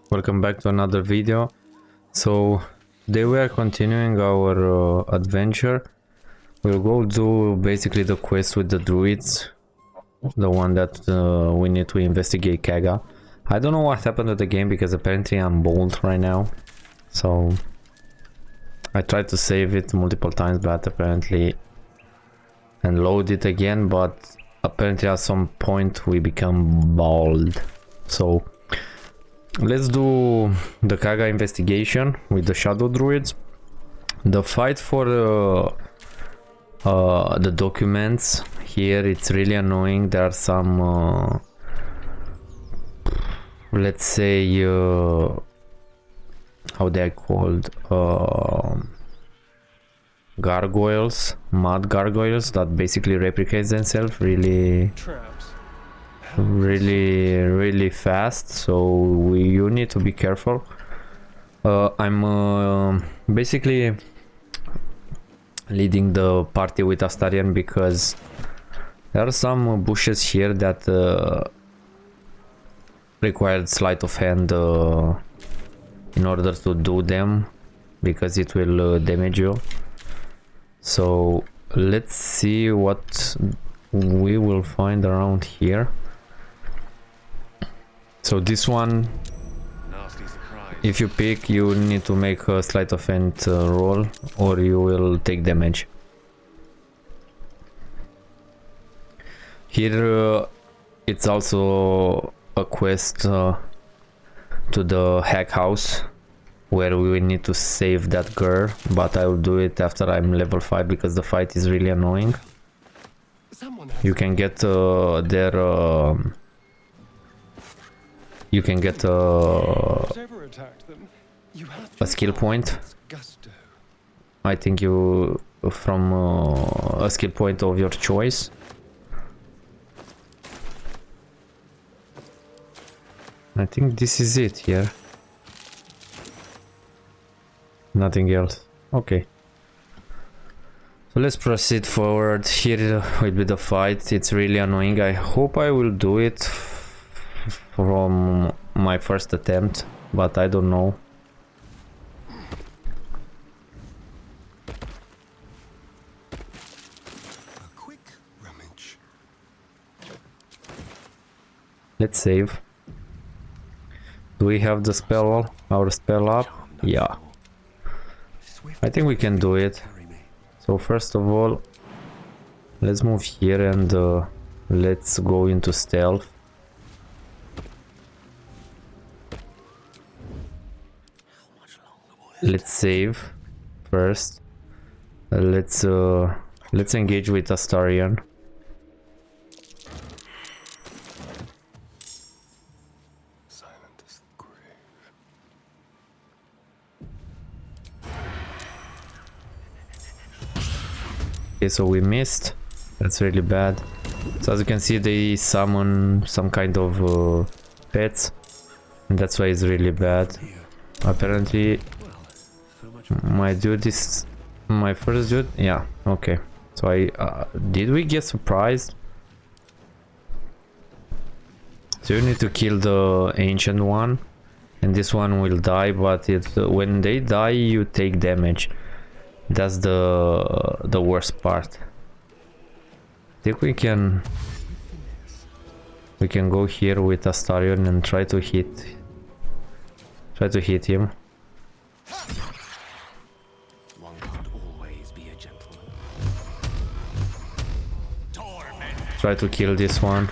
Welcome back to another video. So today we are continuing our adventure. We'll go do basically the quest with the Druids, the one that we need to investigate Kaga. I don't know what happened to the game because apparently I'm bold right now. So I tried to save it multiple times, but apparently and load it again, but apparently at some point we become bald. So let's do the Kaga investigation with the Shadow Druids. The fight for the documents here, it's really annoying. There are some let's say how they are called, gargoyles, mud gargoyles that basically replicate themselves really fast, so you need to be careful. I'm basically leading the party with Astarion because there are some bushes here that required sleight of hand in order to do them, because it will damage you. So let's see what we will find around here. So this one, if you pick, you need to make a sleight of hand roll or you will take damage. Here it's also a quest to the hack house where we need to save that girl, but I will do it after I'm level 5 because the fight is really annoying. You can get their you can get a skill point. I think you from a skill point of your choice. I think this is it here. Nothing else. Okay. So let's proceed forward. Here will be the fight. It's really annoying. I hope I will do it from my first attempt, but I don't know. A quick rummage. Let's save. Do we have the spell, our spell up? Yeah. I think we can do it. So first of all, let's move here and let's go into stealth. Let's save first. Let's engage with Astarion. Silent as the grave. Okay, so we missed. That's really bad. So as you can see, they summon some kind of pets, and that's why it's really bad. Apparently my dude is my first dude. Yeah, okay. So I did we get surprised? So you need to kill the ancient one, and this one will die, but when they die you take damage. That's the worst part. I think we can go here with Astarion and try to hit him. One can't always be a gentleman. Try to kill this one.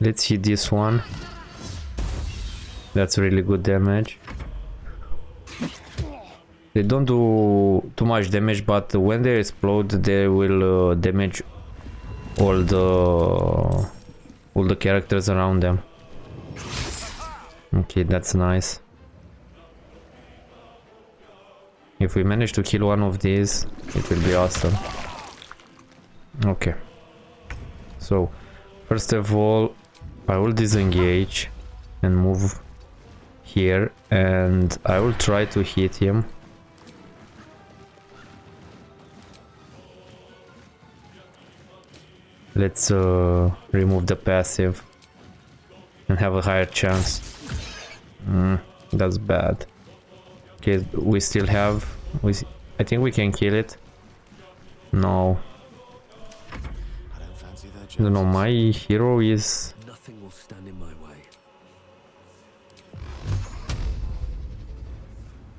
Let's hit this one. That's really good damage. They don't do too much damage, but when they explode, they will damage all the characters around them. Okay, that's nice. If we manage to kill one of these, it will be awesome. Okay. So, first of all, I will disengage and move here, and I will try to hit him. Let's remove the passive and have a higher chance. That's bad. Okay, we still have... I think we can kill it. No. I don't fancy that. I don't know, my hero is... Nothing will stand in my way.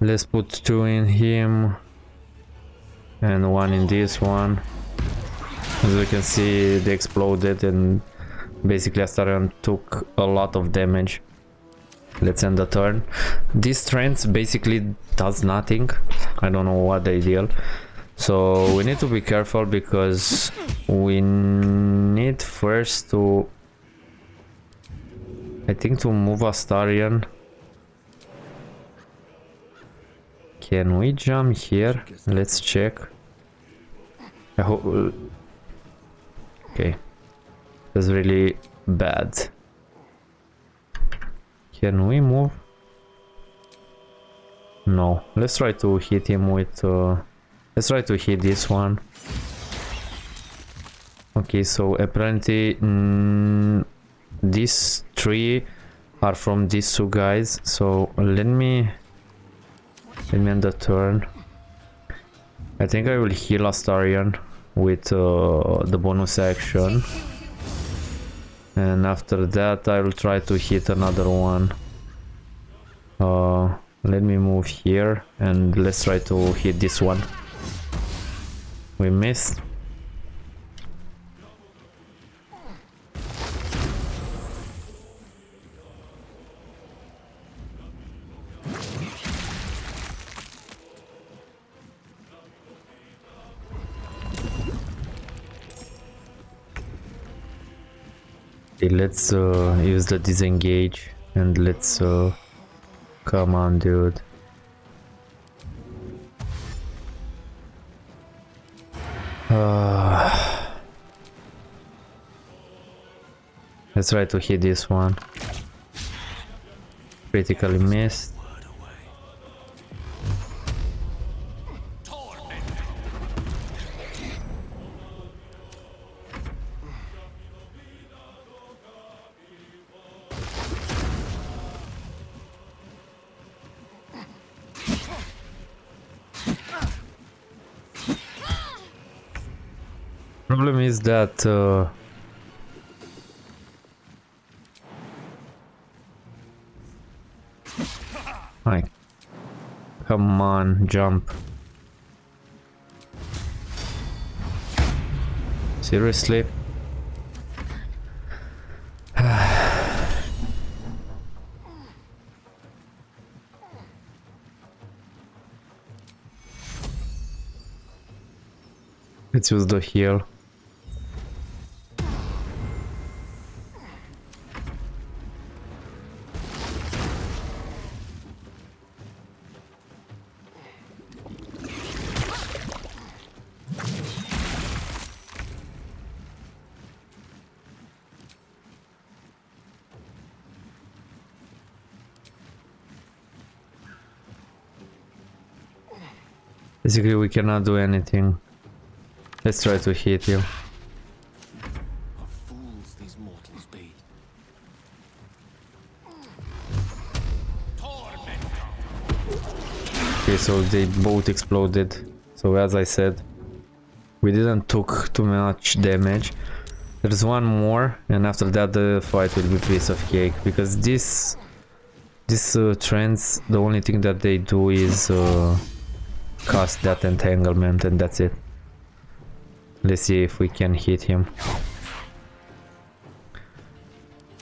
Let's put 2 in him and 1 in this one. As you can see, they exploded and basically Astarion took a lot of damage. Let's end the turn. This trance basically does nothing. I don't know what they deal. So we need to be careful because we need first to... I think to move Astarion. Can we jump here? Let's check. I hope... Okay. That's really bad. Can we move? No. Let's try to hit him with... let's try to hit this one. Okay, so apparently... these 3 are from these 2 guys. So let me end the turn. I think I will heal Astarion with the bonus action, and after that I will try to hit another one. Let me move here and let's try to hit this one. We missed. Let's use the disengage and let's come on, dude. Let's try to hit this one. Critically missed. Problem is that like, come on, jump. Seriously? Let's use the heal. Basically, we cannot do anything. Let's try to hit you. What fools these mortals be. Okay, so they both exploded. So as I said, we didn't took too much damage. There's one more, and after that the fight will be piece of cake, because this trends, the only thing that they do is cast that entanglement, and that's it. Let's see if we can hit him.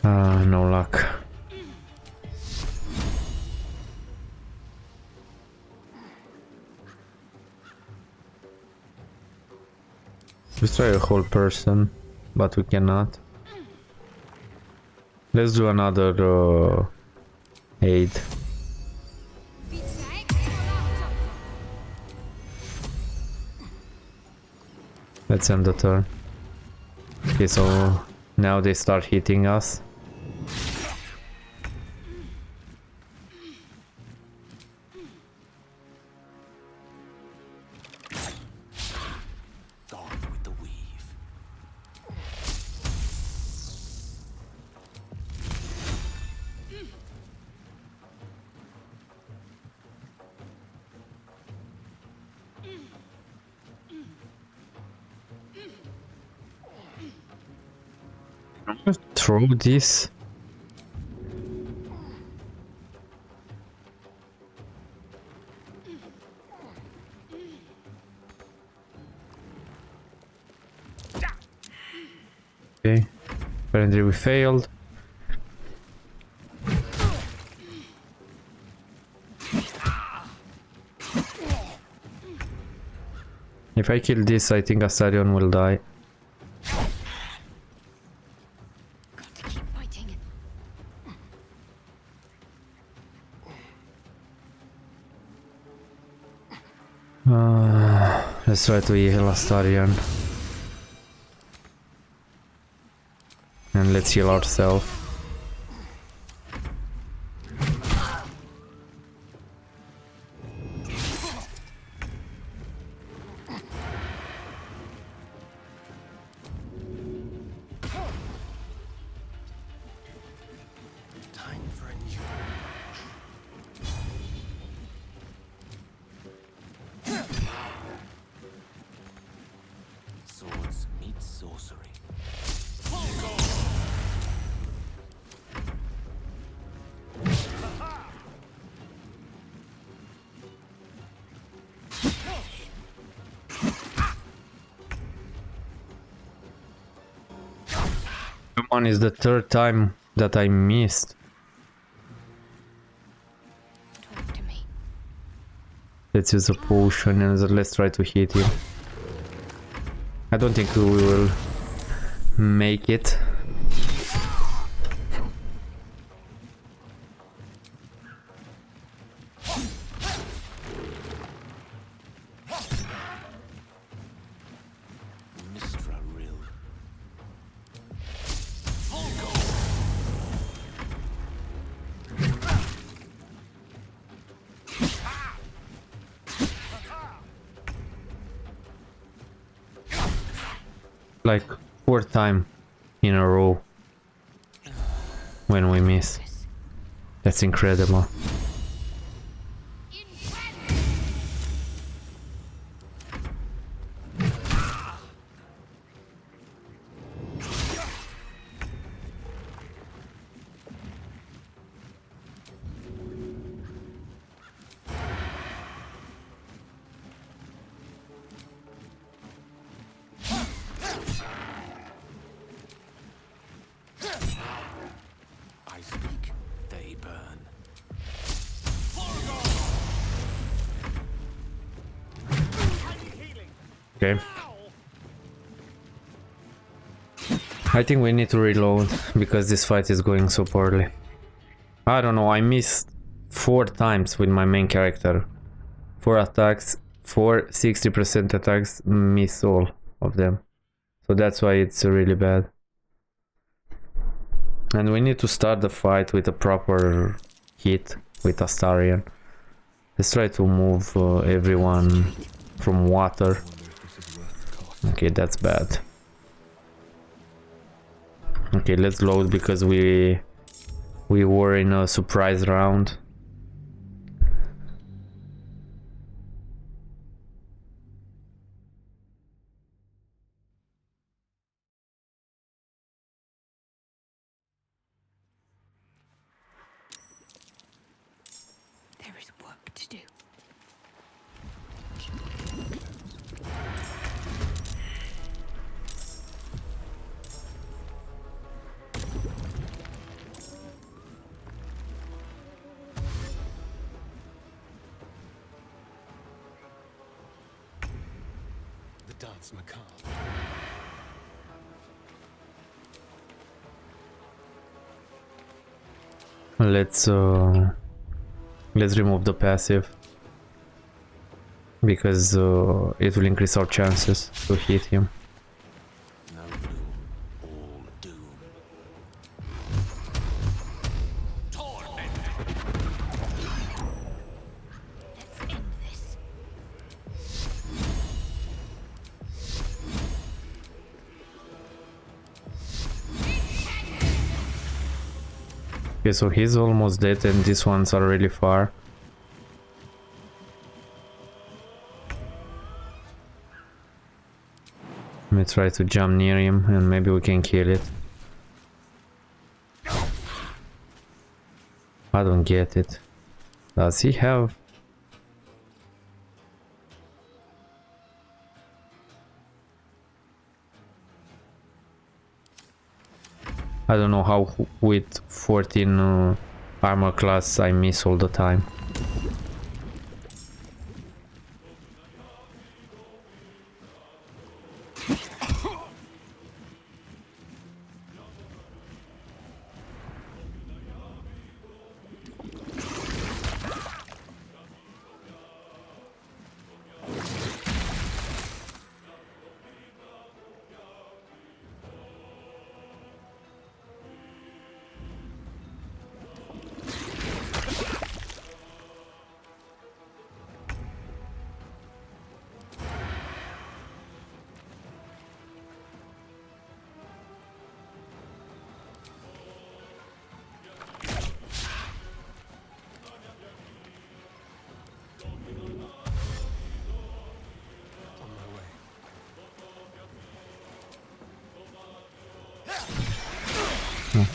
No luck. Let's try a whole person, but we cannot. Let's do another aid. Let's end the turn. Okay, so now they start hitting us. Gone with the weave. Throw this. Okay, apparently we failed. If I kill this, I think Astarion will die. Got to keep fighting. Let's try to heal Astarion. And let's heal ourselves. Time for a new. Swords meet sorcery. Come on, is the third time that I missed. Talk to me. Let's use a potion and let's try to hit him. I don't think we will make it. Mistra Rill. Like fourth time in a row when we miss. That's incredible. I speak, they burn. Okay. I think we need to reload because this fight is going so poorly. I don't know, I missed 4 times with my main character. 4 attacks, 60% attacks, miss all of them. So that's why it's really bad. And we need to start the fight with a proper hit with Astarion. Let's try to move everyone from water. Okay, that's bad. Okay, let's load because we were in a surprise round. There is work to do. The dance macabre. Let's remove the passive because it will increase our chances to hit him. No blue, Okay, so he's almost dead and these ones are really far. Let me try to jump near him and maybe we can kill it. I don't get it. Does he have... I don't know how with 14 armor class I miss all the time.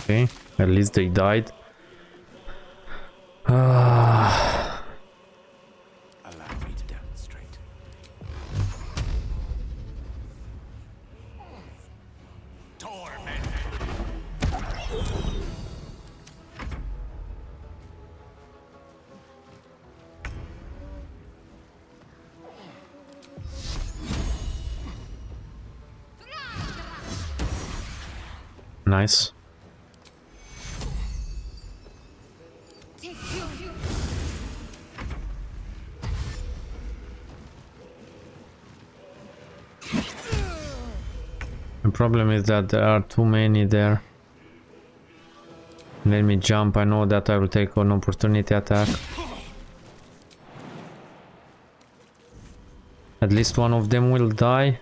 Okay, at least they died. Allow me to demonstrate. Torment. Nice. The problem is that there are too many there. Let me jump. I know that I will take an opportunity attack. At least one of them will die.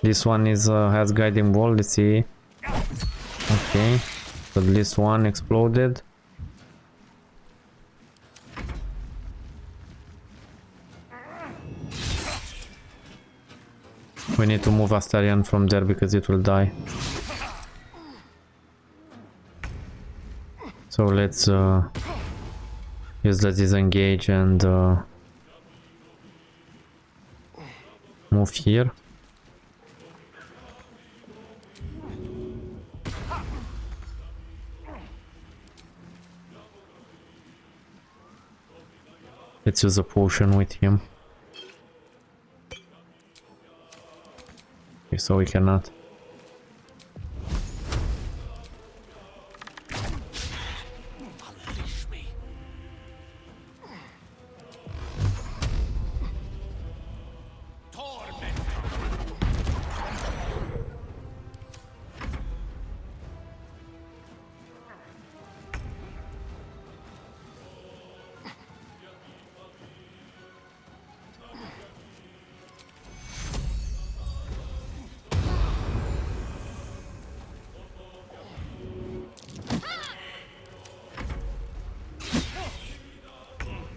This one is has guiding bolt. Let's see. Okay, so at least one exploded. We need to move Astarion from there because it will die. So let's use the disengage and move here. Let's use a potion with him. Okay, so we cannot. Unleash me. Torment.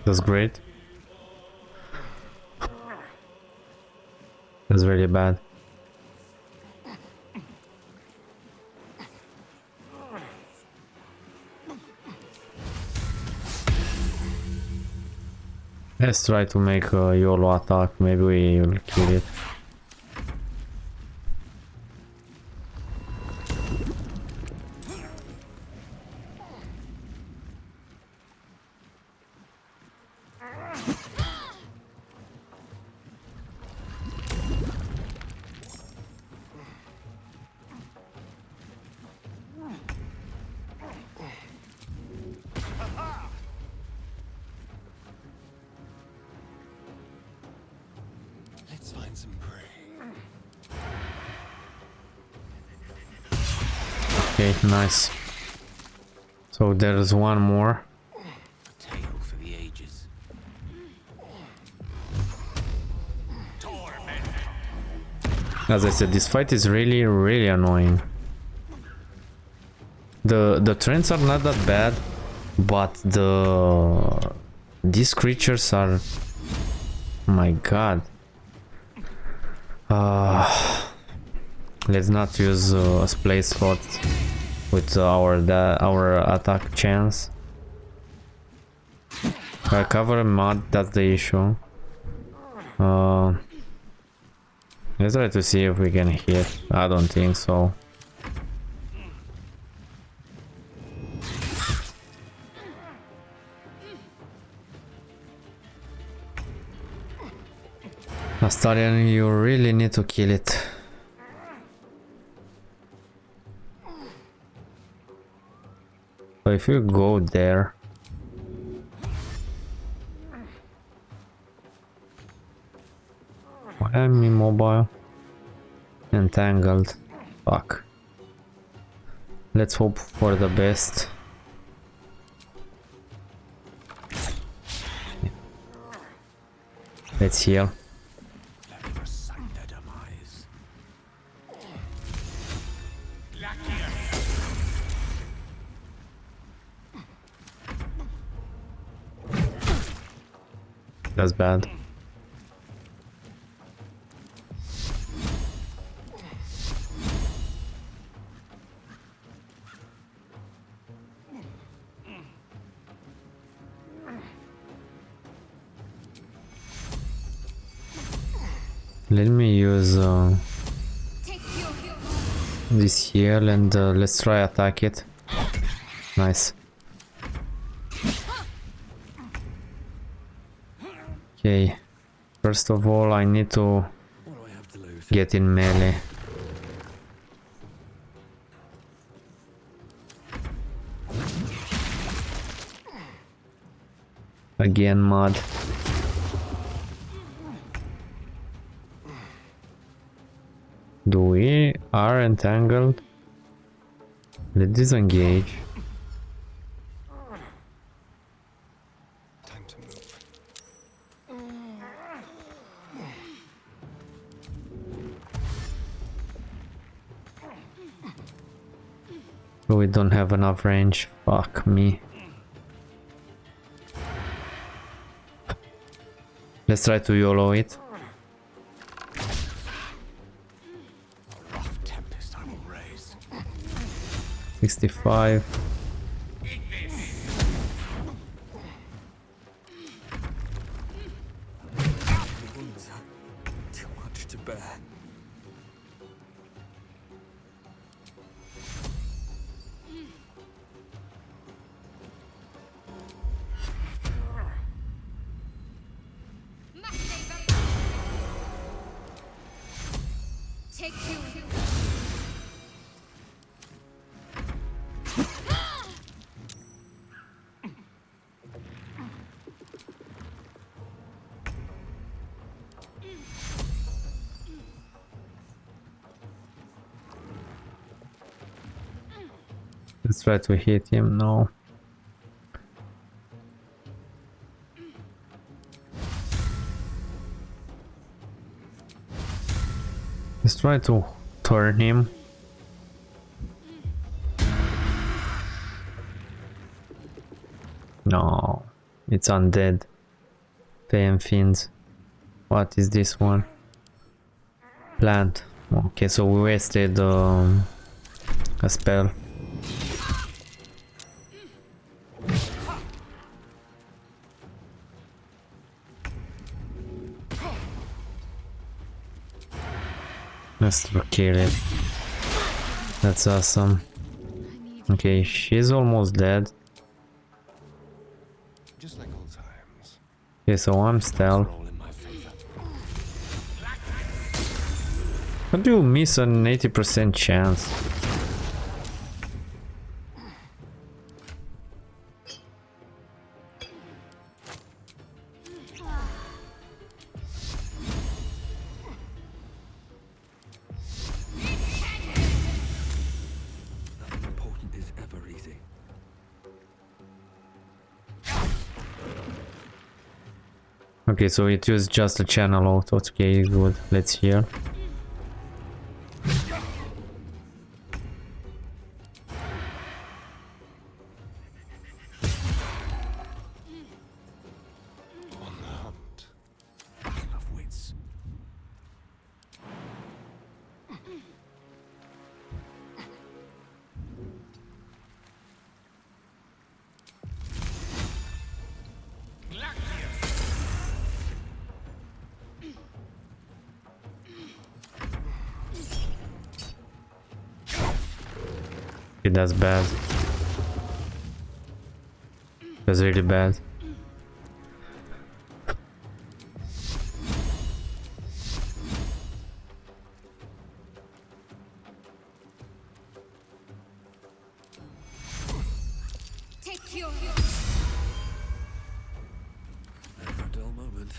That's great. That's really bad. Let's try to make a YOLO attack. Maybe we will kill it. Let's find some prey. Okay, nice. So there's one more. A tale for the ages. Torment. As I said, this fight is really annoying. The trends are not that bad, but these creatures are, my god. Let's not use a play slot with our attack chance. I cover mud, that's the issue. Let's try to see if we can hit. I don't think so. Astarian, you really need to kill it. So if you go there, why am I immobile? Entangled. Fuck. Let's hope for the best. Let's heal. Let me recite their demise. That's bad. Let me use this heal and let's try attack it. Nice. Okay. First of all, I need to What do I have to lose? get in melee. Again, mud. Do we are entangled? Let's disengage. Time to move. We don't have enough range. Fuck me. Let's try to YOLO it. A rough tempest I will raise. 65. Too much to bear. Take two. Let's try to hit him. No. Let's try to turn him. No, it's undead. Pain fiends. What is this one? Plant. Okay, so we wasted a spell. Let's kill it. That's awesome. Okay, she's almost dead. Just like old times. Okay, so I'm stealth. Roll in my favor. How do you miss an 80% chance? Nothing important is ever easy. Okay, so it used just a channel auto. Okay, good. Let's heal. Okay, that's bad. That's really bad. Take your Never a dull moment.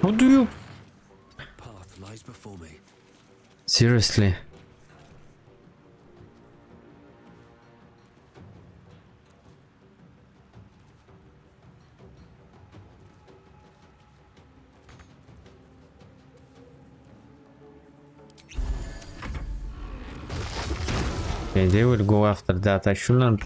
How do you... Path lies before me. Seriously? Okay, they will go after that. I shouldn't...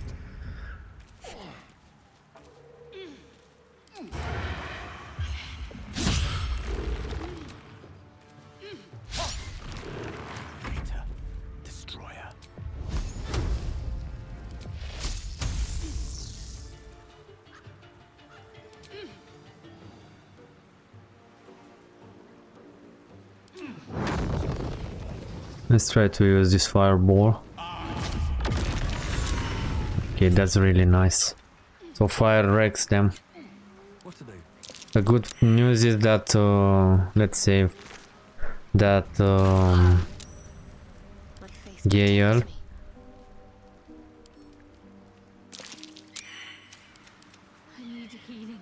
Hater. Destroyer. Let's try to use this fireball. Okay, that's really nice. So fire wrecks them. What are they? The good news is that, let's say, that my face. Gale protects me. I need healing.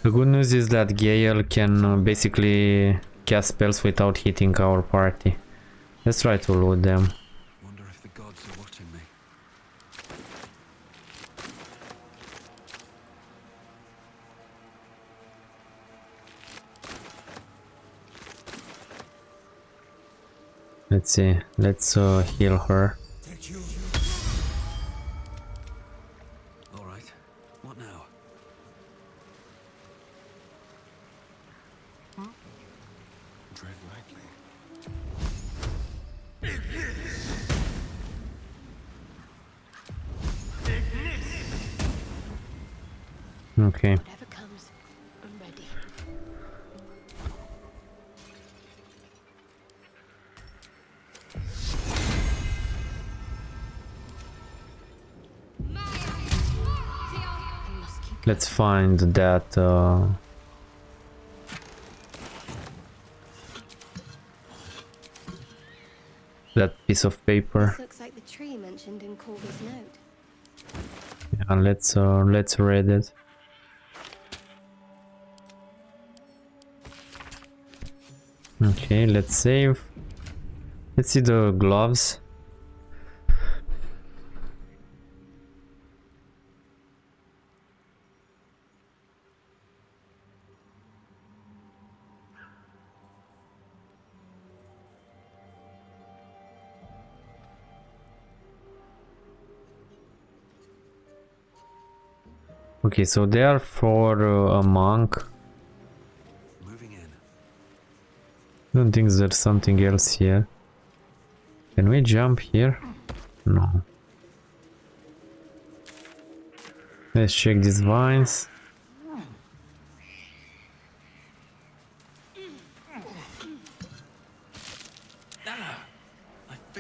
the good news is that Gale can basically cast spells without hitting our party. Let's try to loot them. Wonder if the gods are watching me. Let's see. Let's heal her. All right. What now? Tread lightly. Okay. Whatever comes, I'm ready. I must keep Let's find that that piece of paper. This looks like the tree mentioned in Corvy's note. Yeah, let's read it. Okay, let's save. Let's see the gloves. Okay, so they are for a monk. Moving in. I don't think there's something else here. Can we jump here? No. Let's check these vines.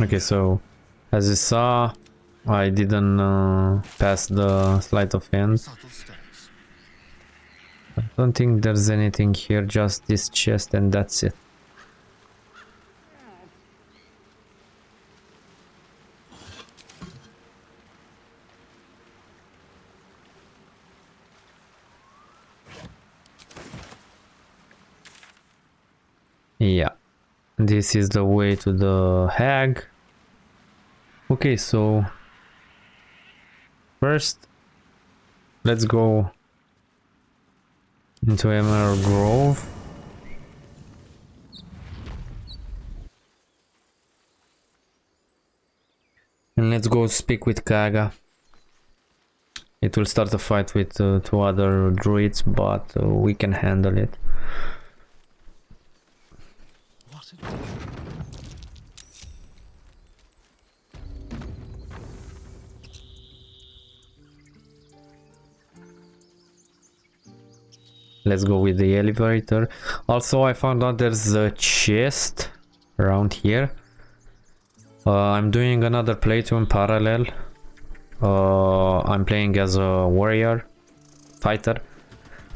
Okay, so as you saw, I didn't pass the sleight of hand. Subtle steps. I don't think there's anything here, just this chest and that's it. Yeah, this is the way to the hag. Okay, so first let's go into Emerald Grove. And let's go speak with Kaga. It will start a fight with two other druids, but we can handle it. What a let's go with the elevator. Also, I found out there's a chest around here. I'm doing another playthrough in parallel. I'm playing as a warrior fighter.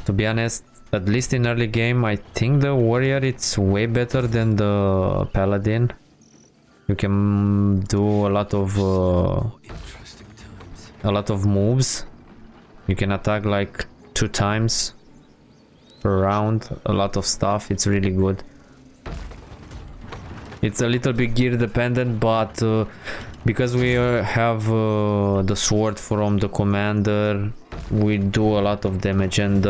To be honest, at least in early game, I think the warrior it's way better than the paladin. You can do a lot of moves. You can attack like 2 times per round. A lot of stuff. It's really good. It's a little bit gear dependent, but because we have the sword from the commander, we do a lot of damage, and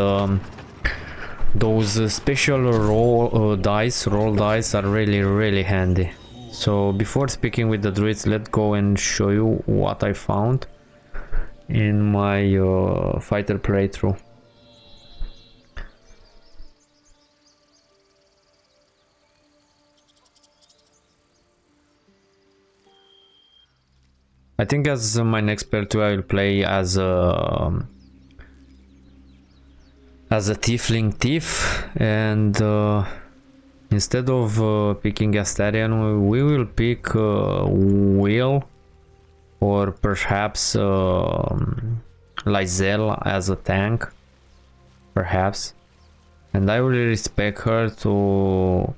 those special roll dice are really handy. So before speaking with the druids, let's go and show you what I found in my fighter playthrough. I think as my next playthrough I will play as a tiefling thief, and instead of picking Astarian, we will pick Will, or perhaps Lysel as a tank, perhaps. And I will respect her to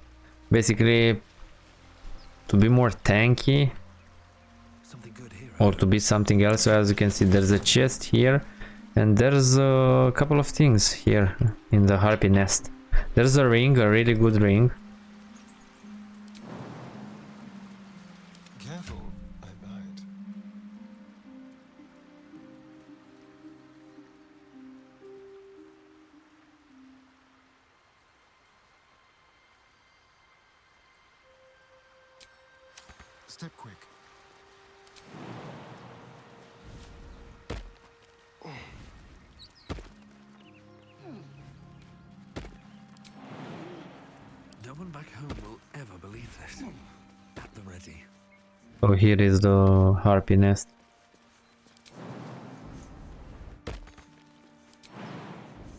basically to be more tanky, or to be something else. So as you can see, there's a chest here, and there's a couple of things here in the harpy nest. There's a ring, a really good ring. Careful, I might. Step quick. No one back home will ever believe this. At the ready. So here is the harpy nest.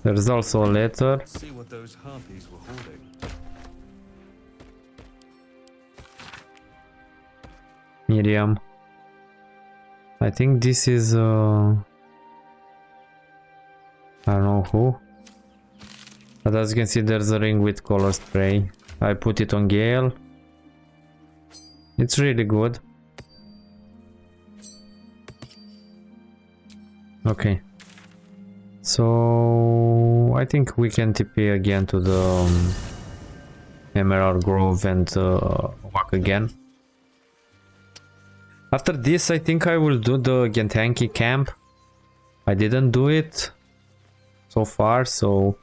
There's also a letter. Let's see what those harpies were holding. Miriam. I think this is I don't know who. But as you can see, there's a ring with color spray. I put it on Gale. It's really good. Okay. So I think we can TP again to the Emerald Grove and walk again. After this, I think I will do the githyanki camp. I didn't do it so far, so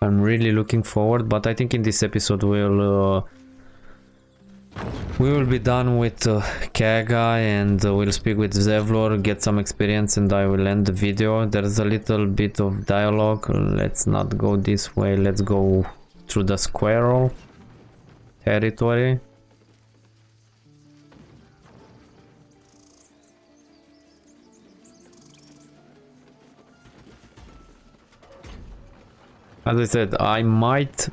I'm really looking forward. But I think in this episode we will be done with Kaga, and we'll speak with Zevlor, get some experience, and I will end the video. There's a little bit of dialogue. Let's not go this way. Let's go through the squirrel territory. As I said, I might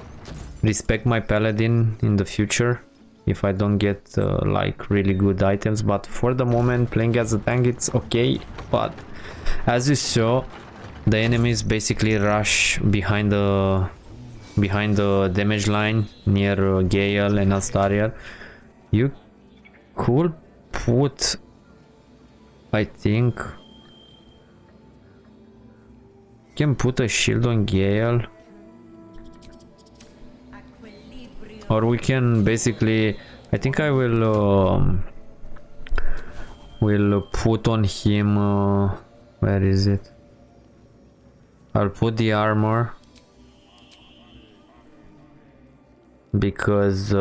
respect my paladin in the future if I don't get like really good items, but for the moment playing as a tank it's okay. But as you saw, the enemies basically rush behind the damage line near Gale and Astarian. You could put, I think, you can put a shield on Gale. Or we can basically, I think I will put on him, where is it? I'll put the armor, because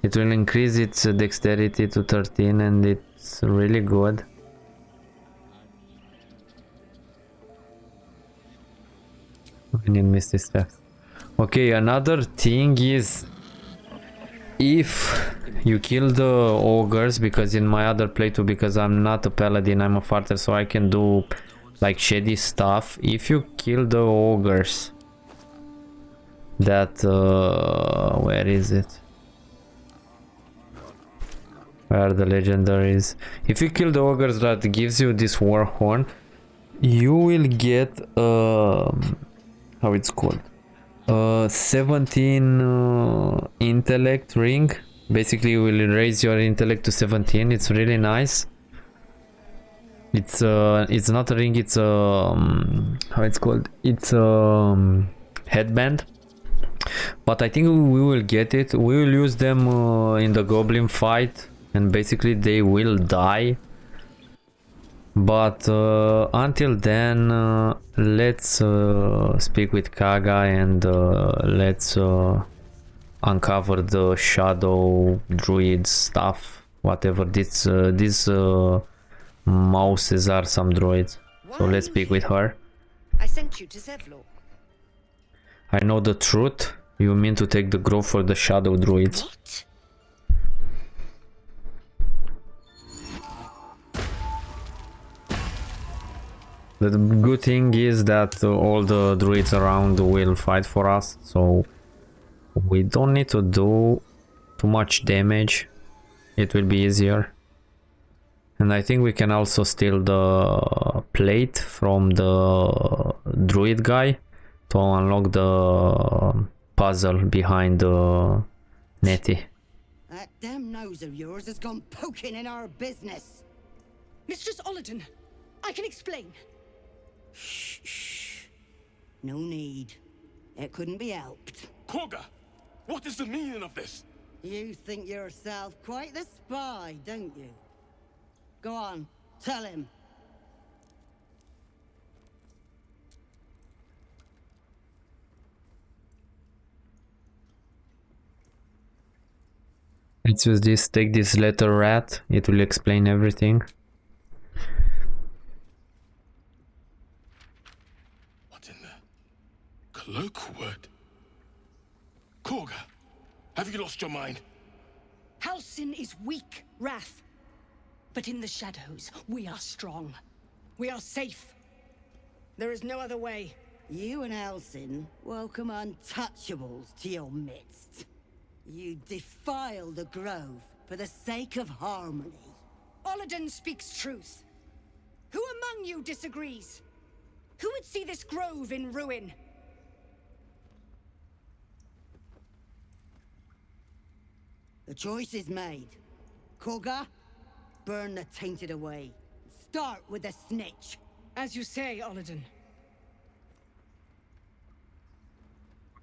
it will increase its dexterity to 13, and it's really good. I need Misty Steps. Okay, another thing is, if you kill the ogres, because in my other playthrough, because I'm not a paladin, I'm a fighter, so I can do like shady stuff. If you kill the ogres that where is it? Where are the legendaries? If you kill the ogres that gives you this war horn, you will get how it's called? 17 intellect ring. Basically you will raise your intellect to 17. It's really nice. It's not a ring, it's how it's called? It's a headband. But I think we will get it. We will use them in the goblin fight, and basically they will die. But until then, let's speak with Kaga and let's uncover the shadow druid stuff. Whatever these mouses are, some druids. So let's speak with her. I sent you to Zevlor. I know the truth. You mean to take the grove for the shadow druids? What? The good thing is that all the druids around will fight for us, so we don't need to do too much damage. It will be easier. And I think we can also steal the plate from the druid guy to unlock the puzzle behind the Nettie. That damn nose of yours has gone poking in our business. Mistress Paladin, I can explain. Shh. No need. It couldn't be helped. Korga, what is the meaning of this? You think yourself quite the spy, don't you? Go on, tell him. Let's use this, take this letter rat, it will explain everything. What in the colloquial word? Korga, have you lost your mind? Halsin is weak, Wrath. But in the shadows, we are strong. We are safe. There is no other way. You and Halsin welcome untouchables to your midst. You defile the grove for the sake of harmony. Paladin speaks truth. Who among you disagrees? Who would see this grove in ruin? The choice is made. Korga, burn the tainted away. Start with the snitch. As you say, Paladin.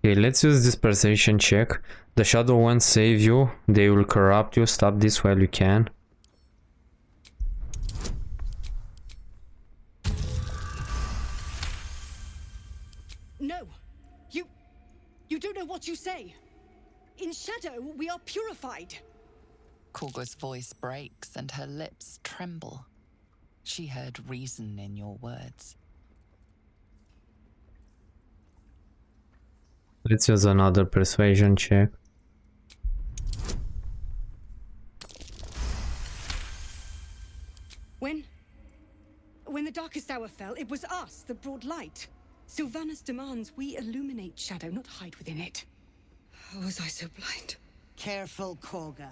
Okay, let's use this perception check. The shadow won't save you, they will corrupt you. Stop this while you can. No, you don't know what you say. In shadow, we are purified. Korga's voice breaks and her lips tremble. She heard reason in your words. Let's use another persuasion check. When the darkest hour fell, it was us that brought light. Sylvanas demands we illuminate shadow, not hide within it. How was I so blind? Careful, Korga.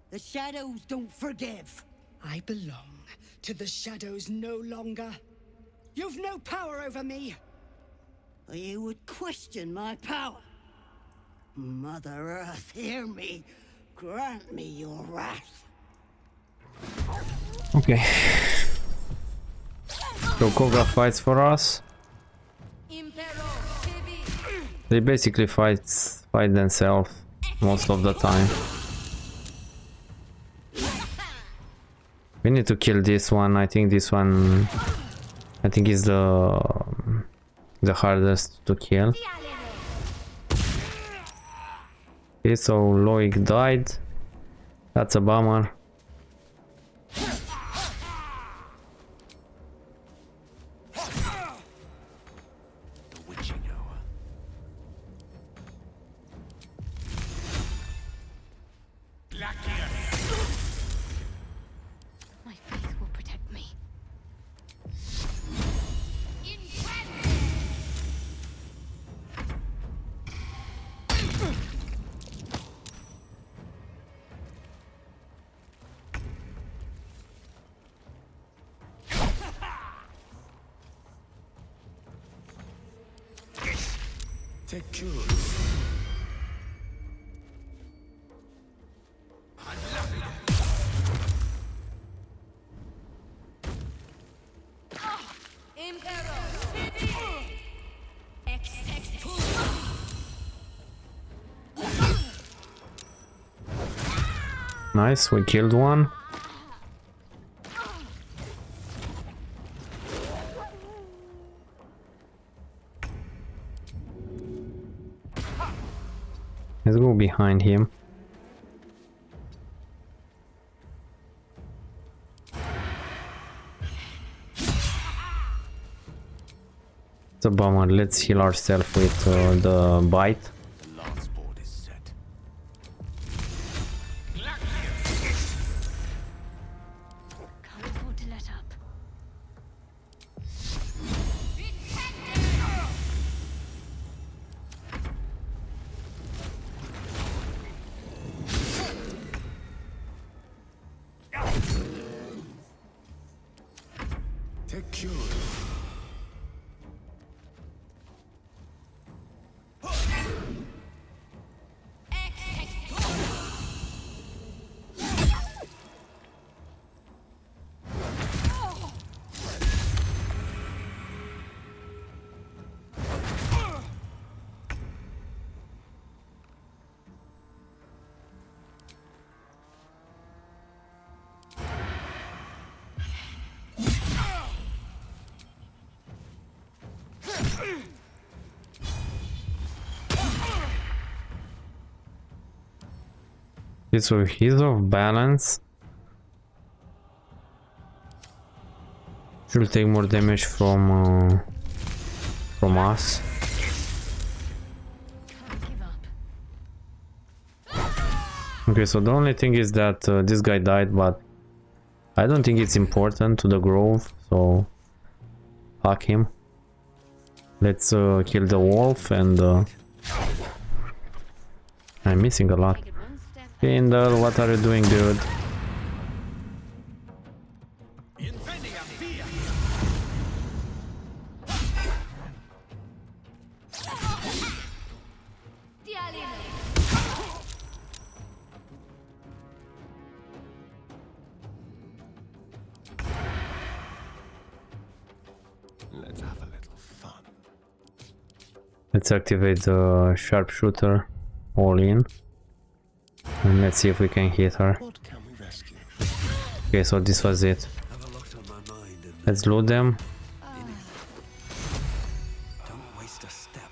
The shadows don't forgive. I belong to the shadows no longer. You've no power over me. You would question my power. Mother Earth, hear me. Grant me your wrath. Okay. So Korga fights for us. They basically fight themselves most of the time. We need to kill this one. I think this one, is the hardest to kill. Okay, so Loic died. That's a bummer. The witching hour. My faith will protect me. Take cure. Nice, we killed one. Let's go behind him. It's a bummer. Let's heal ourselves with the bite. The lance board is set. Can't afford to let up. Take cure. So he's off balance. Should take more damage from us. Can't give up. Okay, so the only thing is that this guy died, but I don't think it's important to the grove, so fuck him. Let's kill the wolf and I'm missing a lot. Take it one step. Kindle, what are you doing, dude? Let's have a little fun. Let's activate the sharpshooter all in. And let's see if we can hit her. What can we rescue? Okay, so this was it. Have a lot on my mind and Let's loot them. don't waste a step.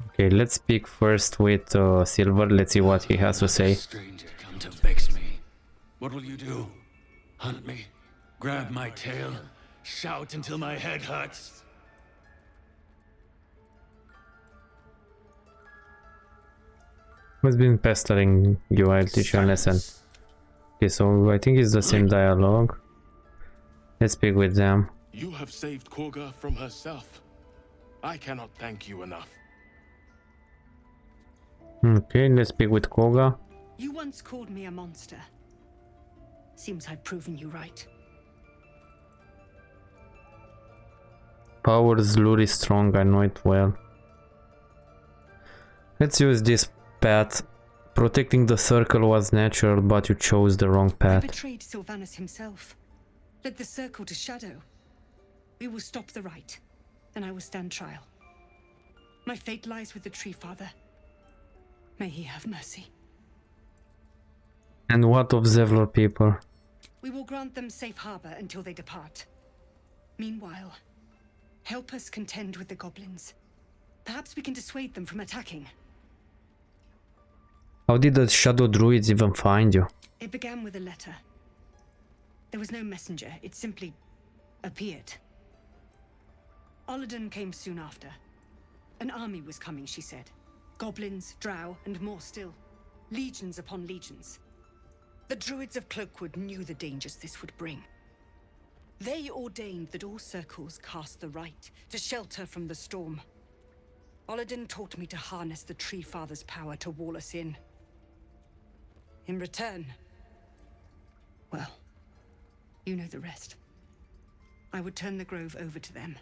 Okay, let's speak first with Silver. Let's see what he has to say. Stranger come to vex me. What will you do? Hunt me? Grab my tail? Shout until my head hurts? Who's been pestering you? I'll teach you a lesson. Okay, so I think it's the same dialogue. Let's speak with them. You have saved Korga from herself. I cannot thank you enough. Okay, let's speak with Koga. You once called me a monster. Seems I've proven you right. Power's lure is strong, I know it well. Let's use this path. Protecting the circle was natural, but you chose the wrong I path. betrayed Sylvanus himself. Led the circle to shadow. We will stop the right, and I will stand trial. My fate lies with the Tree Father. May he have mercy. And what of Zevlor people? We will grant them safe harbor until they depart. Meanwhile, help us contend with the goblins. Perhaps we can dissuade them from attacking. How did the Shadow Druids even find you? It began with a letter. There was no messenger, it simply appeared. Paladin came soon after. An army was coming, she said. Goblins, drow, and more still. Legions upon legions. The Druids of Cloakwood knew the dangers this would bring. They ordained that all circles cast the right to shelter from the storm. Paladin taught me to harness the Tree Father's power to wall us in. In return, well, you know the rest. I would turn the grove over to them.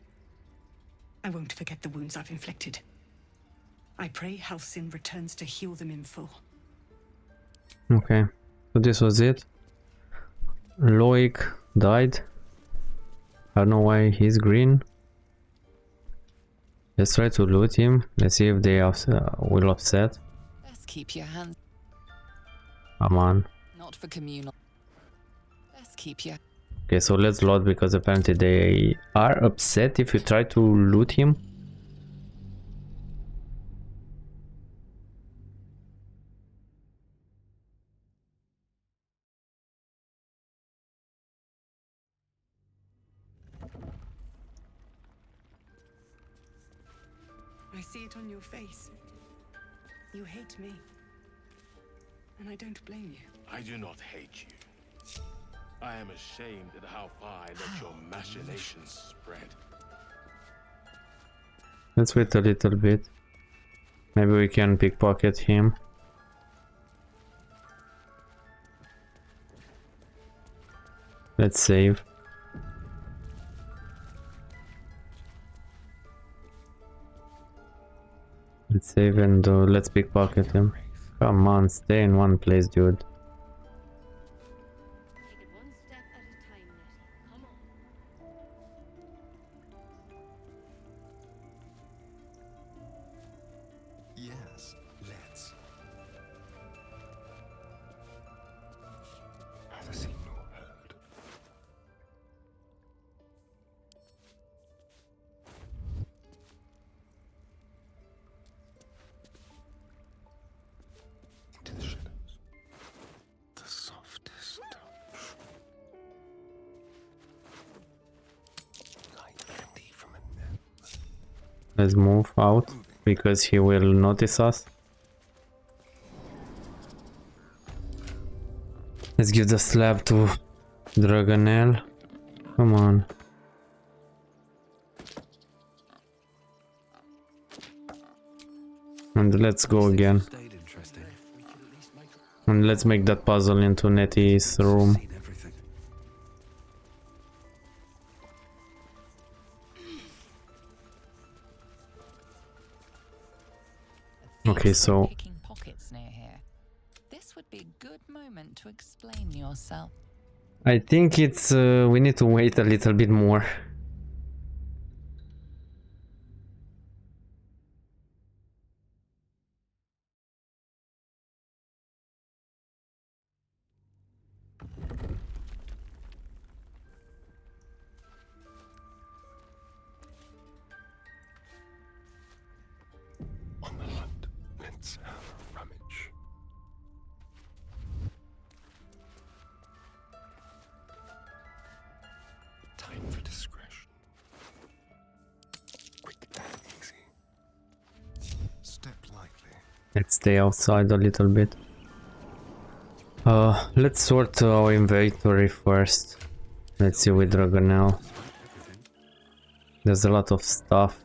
I won't forget the wounds I've inflicted. I pray Halcyon returns to heal them in full. Okay, so this was it. Loic died. I don't know why he's green. Let's try to loot him. Let's see if they will upset. Let's keep your hands Come on. not for communal. Let's keep your Okay, so let's loot because apparently they are upset if you try to loot him. I see it on your face. You hate me. And I don't blame you. I do not hate you. I am ashamed at how far I let your machinations spread. Let's wait a little bit. Maybe we can pickpocket him. Let's save. Let's save and let's pickpocket him. Come on, stay in one place, dude. Take it one step at a time, Nettie. Come on. Yes, let's. Neither seen nor heard. Into the shadows. The softest touch. Light empty from a net. Let's move out because he will notice us. Let's give the slab to Dragonel. Come on. And let's go again. Stayed interesting. And let's make that puzzle into Nettie's room. Seen everything. Okay, so picking pockets near here. This would be a good moment to explain yourself. I think it's we need to wait a little bit more. On the hunt. Let's have a rummage. Time for discretion. Quick and easy. Step lightly. Let's stay outside a little bit. Let's sort our inventory first. Let's see with Dragonel. There's a lot of stuff.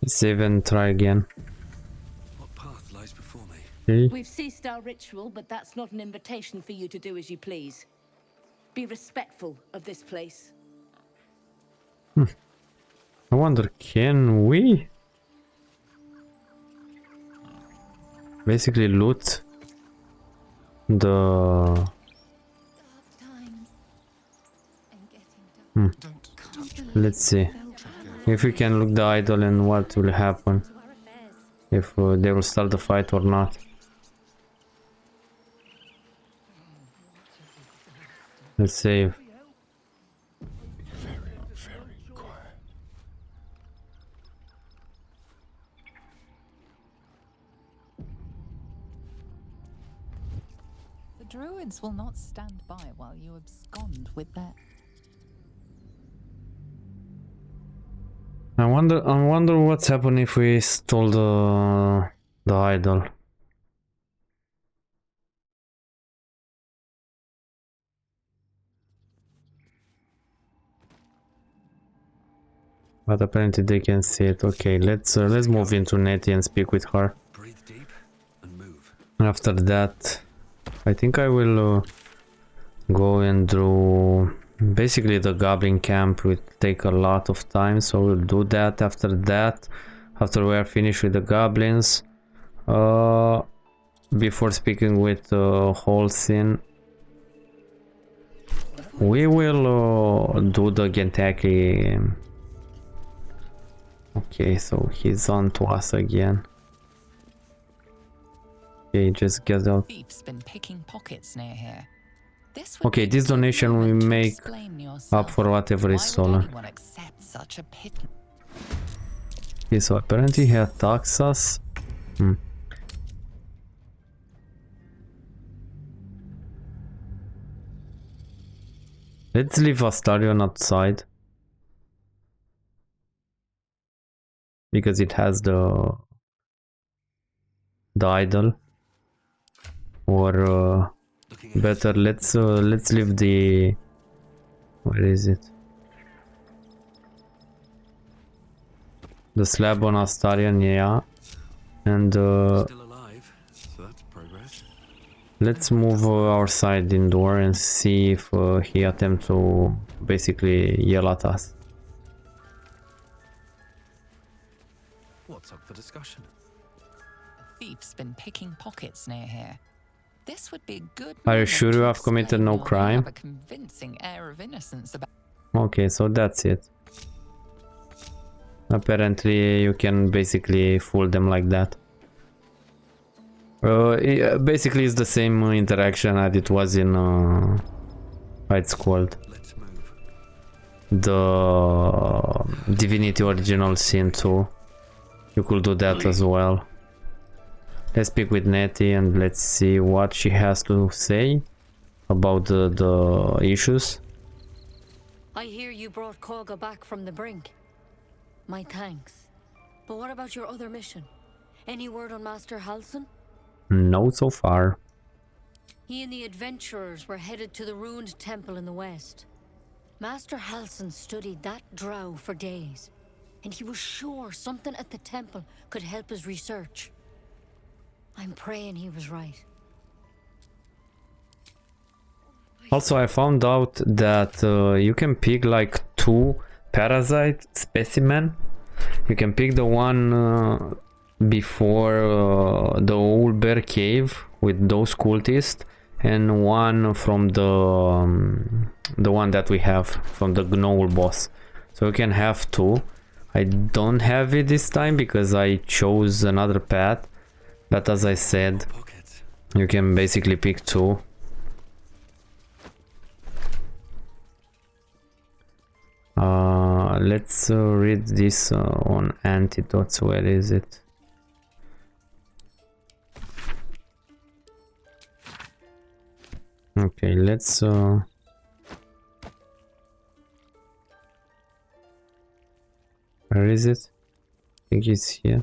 Save and try again. What path lies before me? Okay. We've ceased our ritual, but that's not an invitation for you to do as you please. Be respectful of this place. I wonder, can we basically loot the let's see if we can look the idol and what will happen, if they will start the fight or not. Let's save. Very, very quiet. Druids will not stand by while you abscond with their... I wonder what's happened if we stole the idol. But apparently they can see it. Okay, let's move into Nettie and speak with her. Breathe deep and move. After that, I think I will go and do basically the goblin camp. Will take a lot of time, so we'll do that. After that, after we are finished with the goblins, before speaking with Holcim, we will do the githyanki. Okay, so he's on to us again. Okay, just get out. Thief's been picking pockets near here. This would Okay, be this a good donation we moment to make explain up yourself. for whatever is Why would stolen. anyone accept such a pit? Okay, so apparently he attacks us. Let's leave Astarion outside. Because it has the idol. Or better, let's leave the... Where is it? The slab on Astarion, yeah. And Still alive, so that's progress. let's move our side indoor and see if he attempts to basically yell at us. What's up for discussion? The thief's been picking pockets near here. This would be a good Are you moment sure to you have committed explain no why crime? You have a convincing air of innocence about... Okay, so that's it. Apparently you can basically fool them like that. Basically it's the same interaction as it was in how it's called, Let's move. the Divinity Original Sin 2. You could do that as well. Let's speak with Nettie and let's see what she has to say about the issues. I hear you brought Korga back from the brink. My thanks. But what about your other mission? Any word on Master Halsin? No, so far. He and the adventurers were headed to the ruined temple in the west. Master Halsin studied that drow for days, and he was sure something at the temple could help his research. I'm praying he was right. Also, I found out that you can pick like 2 parasite specimen. You can pick the one before the old bear cave with those cultists, and one from the one that we have from the gnoll boss. So you can have 2. I don't have it this time because I chose another path, but as I said, Pockets. you can basically pick 2. Let's read this on antidotes. Where is it? Okay, let's where is it? I think it's here.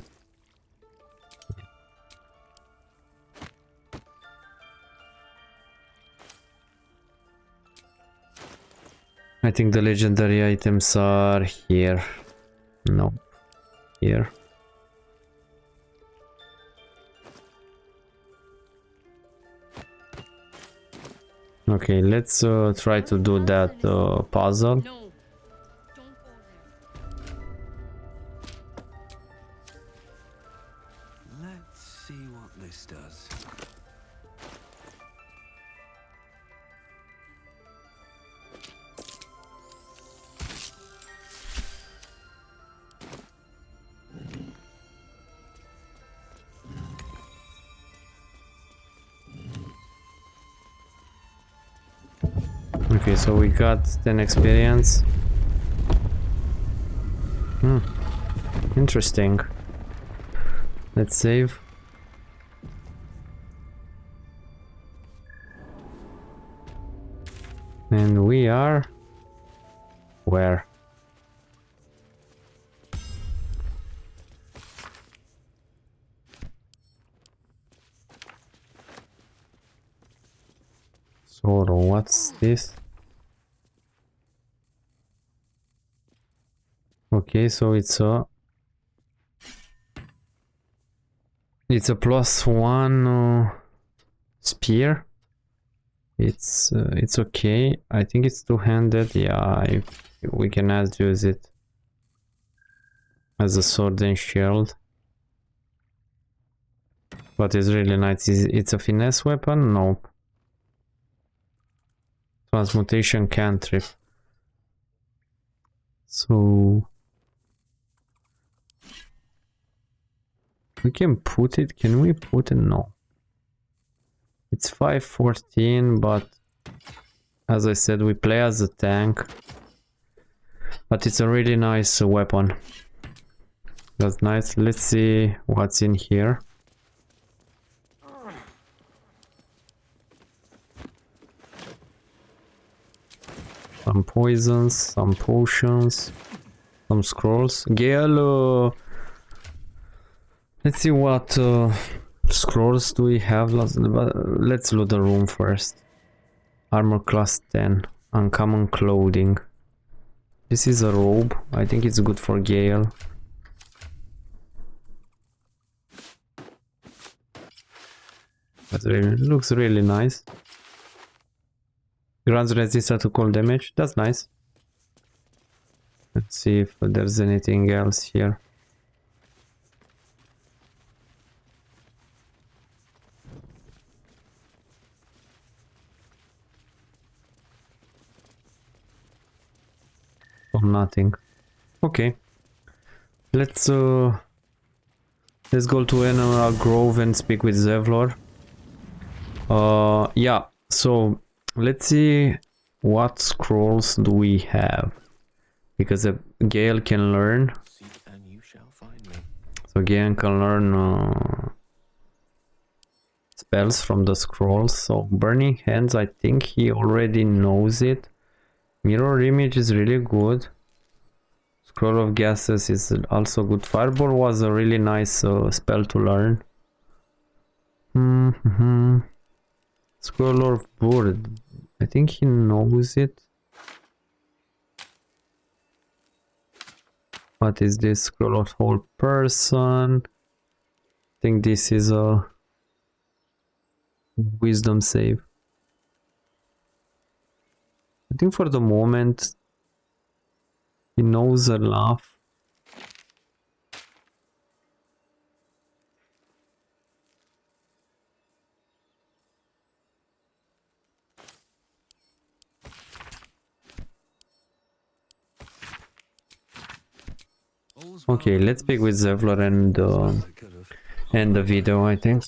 I think the legendary items are here. No, here. Okay, let's try to do that puzzle. No, don't go there. Let's see what this does. Okay, so we got 10 experience. Interesting. Let's save. And we are... where? So what's this? Okay, so it's a +1 spear. It's okay. I think it's two-handed. Yeah, we can use it as a sword and shield. But it's really nice. It's a finesse weapon? Nope. Transmutation cantrip. So we can put it. Can we put it? No. It's 514, but as I said, we play as a tank. But it's a really nice weapon. That's nice. Let's see what's in here. Some poisons, some potions, some scrolls. Gale, let's see what scrolls do we have. Let's loot the room first. Armor class 10. Uncommon clothing. This is a robe. I think it's good for Gale. But it looks really nice. Grants resistance to cold damage. That's nice. Let's see if there's anything else here. Oh, nothing. Okay. Let's go to Emerald Grove and speak with Zevlor. Yeah, so let's see what scrolls do we have, because Gale can learn. And you shall find me. So Gale can learn spells from the scrolls. So Burning Hands, I think he already knows it. Mirror Image is really good. Scroll of Gases is also good. Fireball was a really nice spell to learn. Scroll of Bird, I think he knows it. What is this? Scroll of Whole Person. I think this is a wisdom save. I think for the moment he knows enough. Okay, let's speak with Zevlor and the video, I think.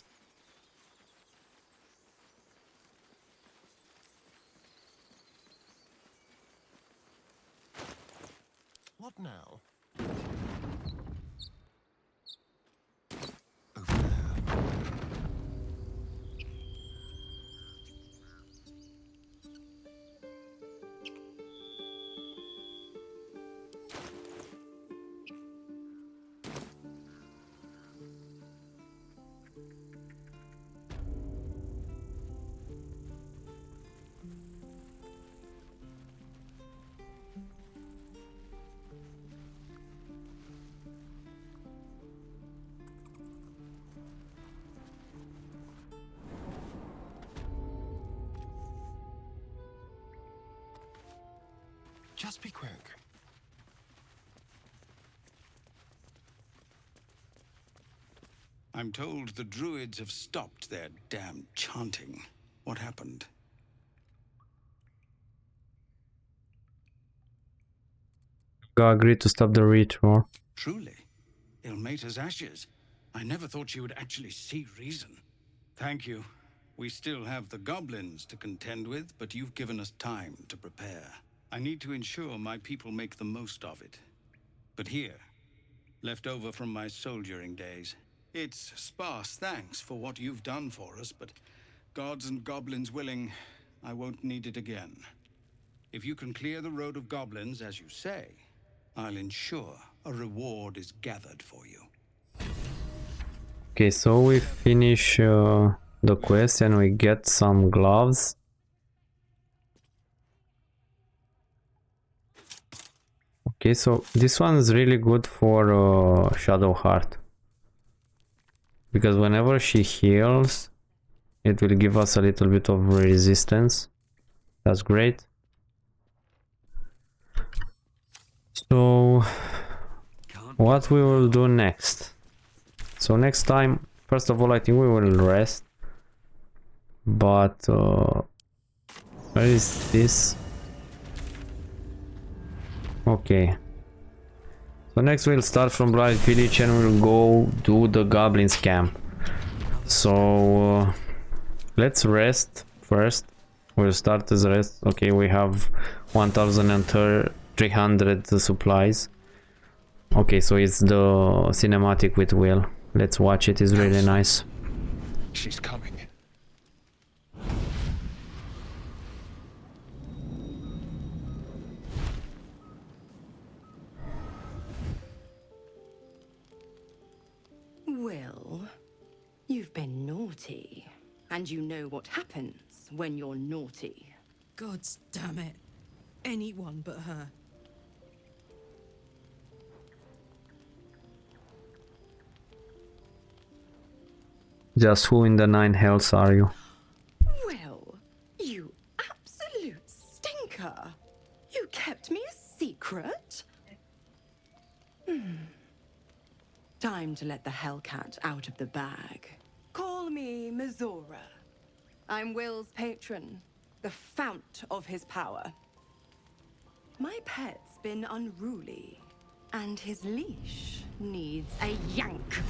What now? Just be quick. I'm told the Druids have stopped their damn chanting. What happened? God agreed to stop the ritual. Truly? Ilmater's ashes. I never thought she would actually see reason. Thank you. We still have the goblins to contend with, but you've given us time to prepare. I need to ensure my people make the most of it. But here, left over from my soldiering days, it's sparse thanks for what you've done for us, but gods and goblins willing, I won't need it again. If you can clear the road of goblins, as you say, I'll ensure a reward is gathered for you. Okay, so we finish the quest and we get some gloves. Okay, so this one is really good for Shadowheart, because whenever she heals, it will give us a little bit of resistance. That's great. So what we will do next? So next time, first of all, I think we will rest. But where is this? Okay. So next we'll start from Bright Village and we'll go do the Goblins camp. So let's rest first. We'll start as rest. Okay, we have 1,300 supplies. Okay, so it's the cinematic with Will. Let's watch it. It's really nice. She's coming. Will, you've been naughty. And you know what happens when you're naughty. God damn it. Anyone but her. Just who in the 9 hells are you? Will, you absolute stinker. You kept me a secret? Time to let the Hellcat out of the bag. Call me Mizora. I'm Will's patron, the fount of his power. My pet's been unruly, and his leash needs a yank.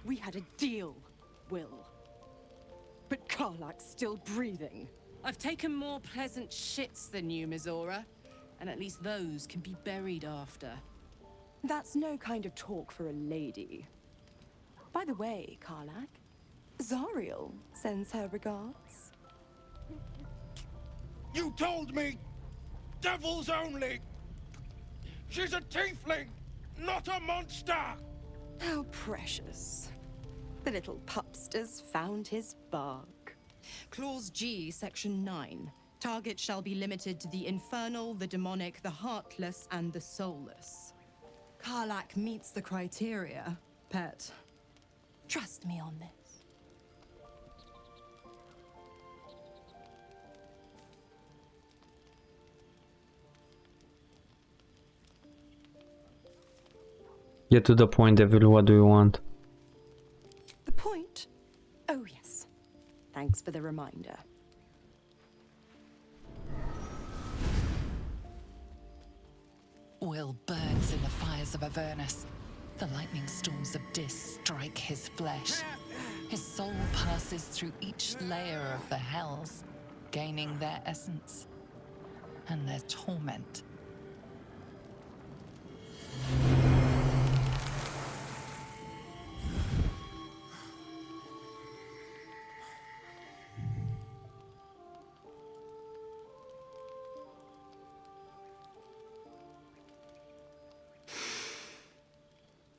We had a deal, Will. But Karlak's still breathing. I've taken more pleasant shits than you, Mizora. And at least those can be buried after. That's no kind of talk for a lady. By the way, Karlak, Zariel sends her regards. You told me! Devils only! She's a tiefling, not a monster! How precious. The little pupster's found his bark. Clause G, Section 9. Target shall be limited to the infernal, the demonic, the heartless, and the soulless. Karlak meets the criteria, pet. Trust me on this. Get to the point, Devil. What do you want? The point? Oh, yes. Thanks for the reminder. Will burns in the fires of Avernus. The lightning storms of Dis strike his flesh. His soul passes through each layer of the hells, gaining their essence and their torment.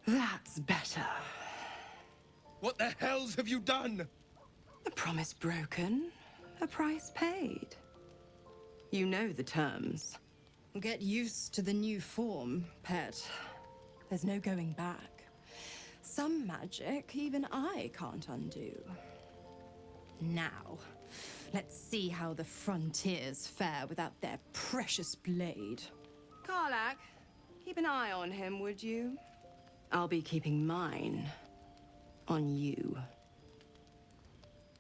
That's better. What the hells have you done? A promise broken, a price paid. You know the terms. Get used to the new form, pet. There's no going back. Some magic even I can't undo. Now, let's see how the frontiers fare without their precious blade. Karlak, keep an eye on him, would you? I'll be keeping mine on you.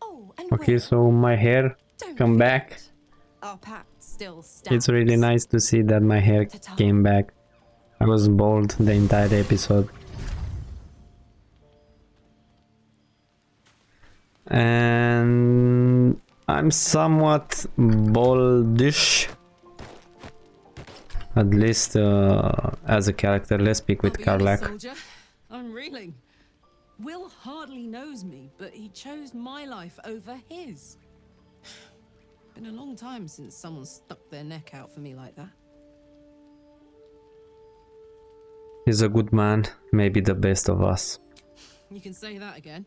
Oh, and Okay, Will, so my hair don't come back. forget, our pact still stands. It's really nice to see that my hair came back. I was bald the entire episode. And I'm somewhat baldish. At least as a character. Let's speak with I'll be honest, Karlak. soldier. I'm reeling. Will hardly knows me, but he chose my life over his. Been a long time since someone stuck their neck out for me like that. He's a good man, maybe the best of us. You can say that again.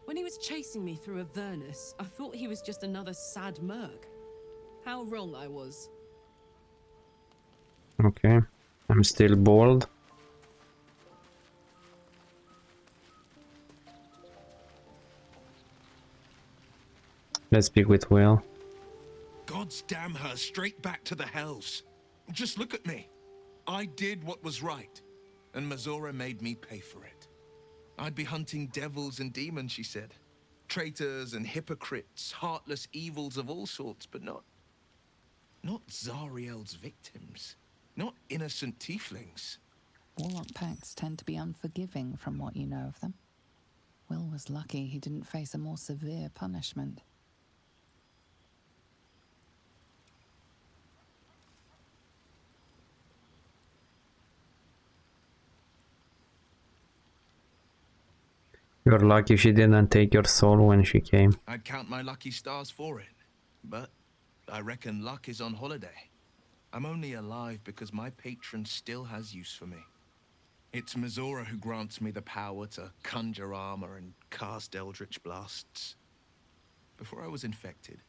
When he was chasing me through Avernus, I thought he was just another sad merc. How wrong I was. Okay, I'm still bored. Let's speak with Will. Gods damn her straight back to the hells. Just look at me. I did what was right, and Mazora made me pay for it. I'd be hunting devils and demons, she said. Traitors and hypocrites, heartless evils of all sorts, but not Zariel's victims. Not innocent tieflings. Warlock pacts tend to be unforgiving from what you know of them. Will was lucky he didn't face a more severe punishment. You're lucky she didn't take your soul when she came. I'd count my lucky stars for it, but I reckon luck is on holiday. I'm only alive because my patron still has use for me. It's Mazora who grants me the power to conjure armor and cast eldritch blasts. Before I was infected,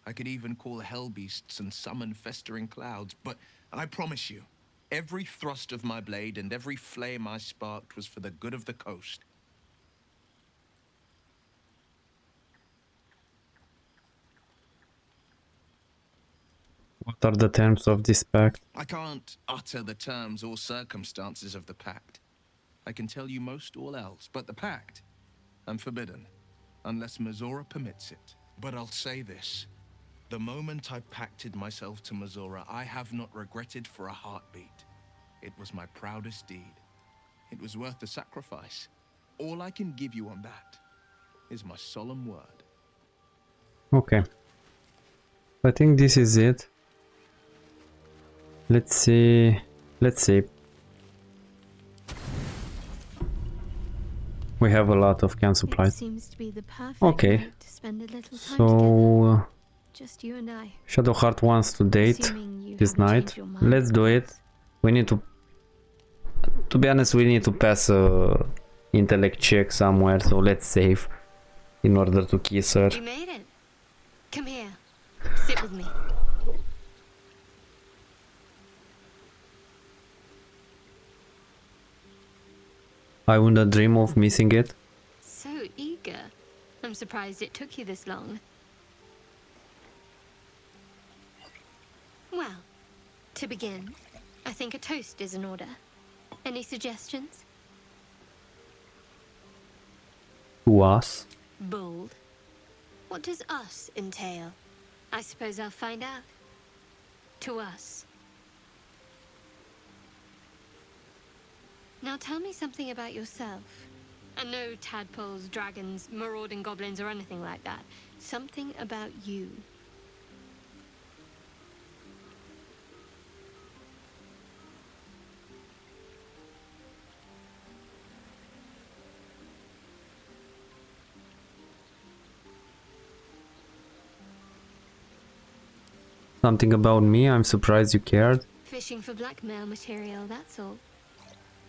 I could even call hell beasts and summon festering clouds, but I promise you, every thrust of my blade and every flame I sparked was for the good of the coast. What are the terms of this pact? I can't utter the terms or circumstances of the pact. I can tell you most all else, but the pact, I'm forbidden, unless Mazora permits it. But I'll say this. The moment I pacted myself to Mazora, I have not regretted for a heartbeat. It was my proudest deed. It was worth the sacrifice. All I can give you on that is my solemn word. Okay. I think this is it. Let's see. We have a lot of can supplies. Seems to be the perfect Okay. night to spend a little time So together. Just you and I. Shadowheart wants to date Assuming you this haven't night. changed your mind, Let's do it. We need to be honest, we need to pass a intellect check somewhere, so let's save in order to kiss her. You made it. Come here. Sit with me. I wouldn't dream of missing it. So eager. I'm surprised it took you this long. Well, to begin, I think a toast is in order. Any suggestions? To us. Bold. What does us entail? I suppose I'll find out. To us. Now tell me something about yourself. And no tadpoles, dragons, marauding goblins or anything like that. Something about you. Something about me? I'm surprised you cared. Fishing for blackmail material, that's all.